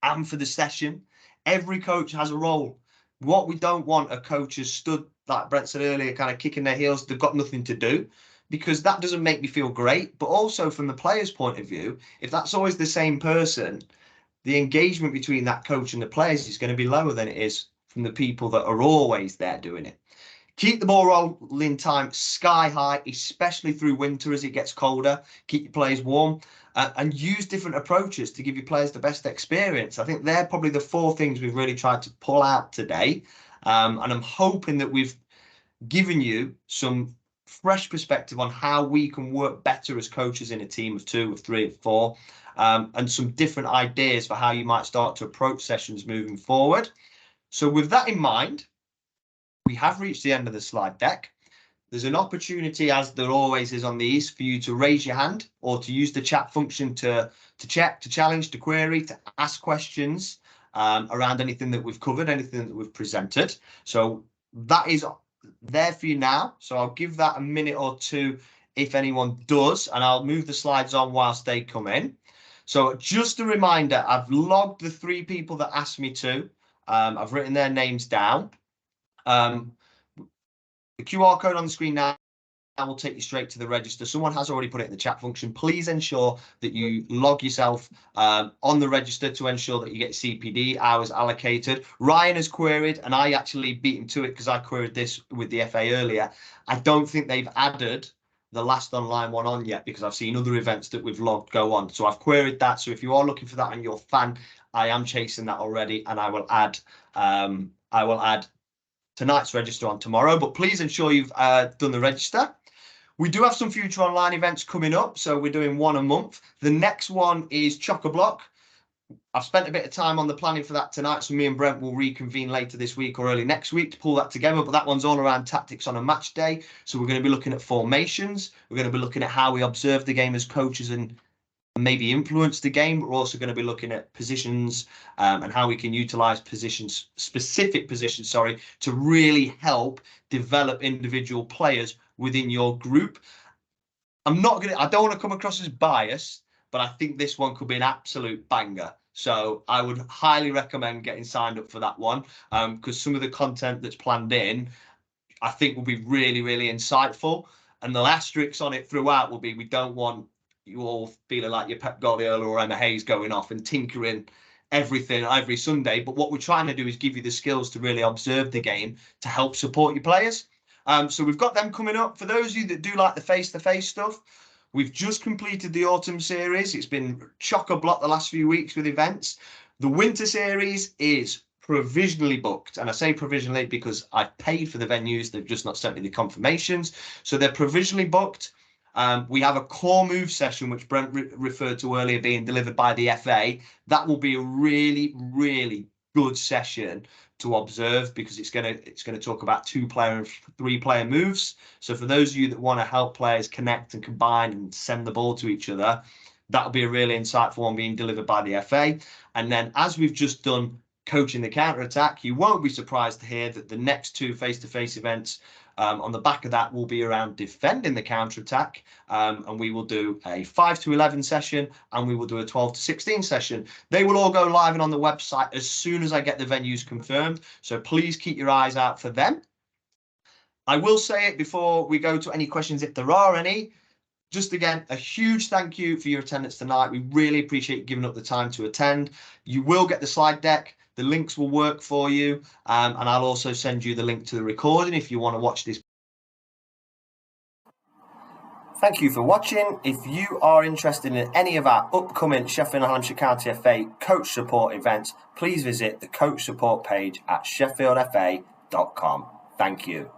and for the session. Every coach has a role. What we don't want are coaches stood, like Brett said earlier, kind of kicking their heels, they've got nothing to do, because that doesn't make me feel great. But also from the player's point of view, if that's always the same person, the engagement between that coach and the players is going to be lower than it is from the people that are always there doing it. Keep the ball rolling time sky high, especially through winter as it gets colder. Keep your players warm and use different approaches to give your players the best experience. I think they're probably the 4 things we've really tried to pull out today. And I'm hoping that we've given you some fresh perspective on how we can work better as coaches in a team of 2, of 3, of 4, and some different ideas for how you might start to approach sessions moving forward. So with that in mind, we have reached the end of the slide deck. There's an opportunity, as there always is on these, for you to raise your hand or to use the chat function to check, to challenge, to query, to ask questions around anything that we've covered, anything that we've presented. So that is there for you now. So I'll give that a minute or 2 if anyone does, and I'll move the slides on whilst they come in. So just a reminder, I've logged the 3 people that asked me to. I've written their names down. The QR code on the screen now will take you straight to the register. Someone has already put it in the chat function. Please ensure that you log yourself on the register to ensure that you get CPD hours allocated. Ryan has queried, and I actually beat him to it because I queried this with the FA earlier. I don't think they've added the last online one on yet because I've seen other events that we've logged go on. So I've queried that. So if you are looking for that and you're a fan, I am chasing that already, and I will add tonight's register on tomorrow, but please ensure you've done the register. We do have some future online events coming up, so we're doing 1 a month. The next one is Chock-a-Block. I've spent a bit of time on the planning for that tonight, so me and Brent will reconvene later this week or early next week to pull that together, but that one's all around tactics on a match day. So we're going to be looking at formations. We're going to be looking at how we observe the game as coaches and maybe influence the game. We're also going to be looking at positions and how we can utilize positions, specific positions, to really help develop individual players within your group. I don't want to come across as biased, but I think this one could be an absolute banger. So I would highly recommend getting signed up for that one because some of the content that's planned in, I think will be really, really insightful. And the asterisks on it throughout will be, we don't want you all feeling like you're Pep Guardiola or Emma Hayes going off and tinkering everything every Sunday. But what we're trying to do is give you the skills to really observe the game to help support your players. So we've got them coming up. For those of you that do like the face-to-face stuff, we've just completed the autumn series. It's been chock-a-block the last few weeks with events. The winter series is provisionally booked, and I say provisionally because I've paid for the venues. They've just not sent me the confirmations, so they're provisionally booked. We have a core move session, which Brent referred to earlier, being delivered by the FA. That will be a really, really good session to observe, because it's going to talk about 2-player and 3-player moves. So for those of you that want to help players connect and combine and send the ball to each other, that'll be a really insightful one being delivered by the FA. And then, as we've just done coaching the counter-attack, you won't be surprised to hear that the next 2 face-to-face events on the back of that will be around defending the counter-attack, and we will do a 5 to 11 session, and we will do a 12 to 16 session. They will all go live and on the website as soon as I get the venues confirmed, so please keep your eyes out for them. I will say it before we go to any questions, if there are any. Just again, a huge thank you for your attendance tonight. We really appreciate you giving up the time to attend. You will get the slide deck. The links will work for you. And I'll also send you the link to the recording if you want to watch this. Thank you for watching. If you are interested in any of our upcoming Sheffield and Hampshire County FA coach support events, please visit the coach support page at sheffieldfa.com. Thank you.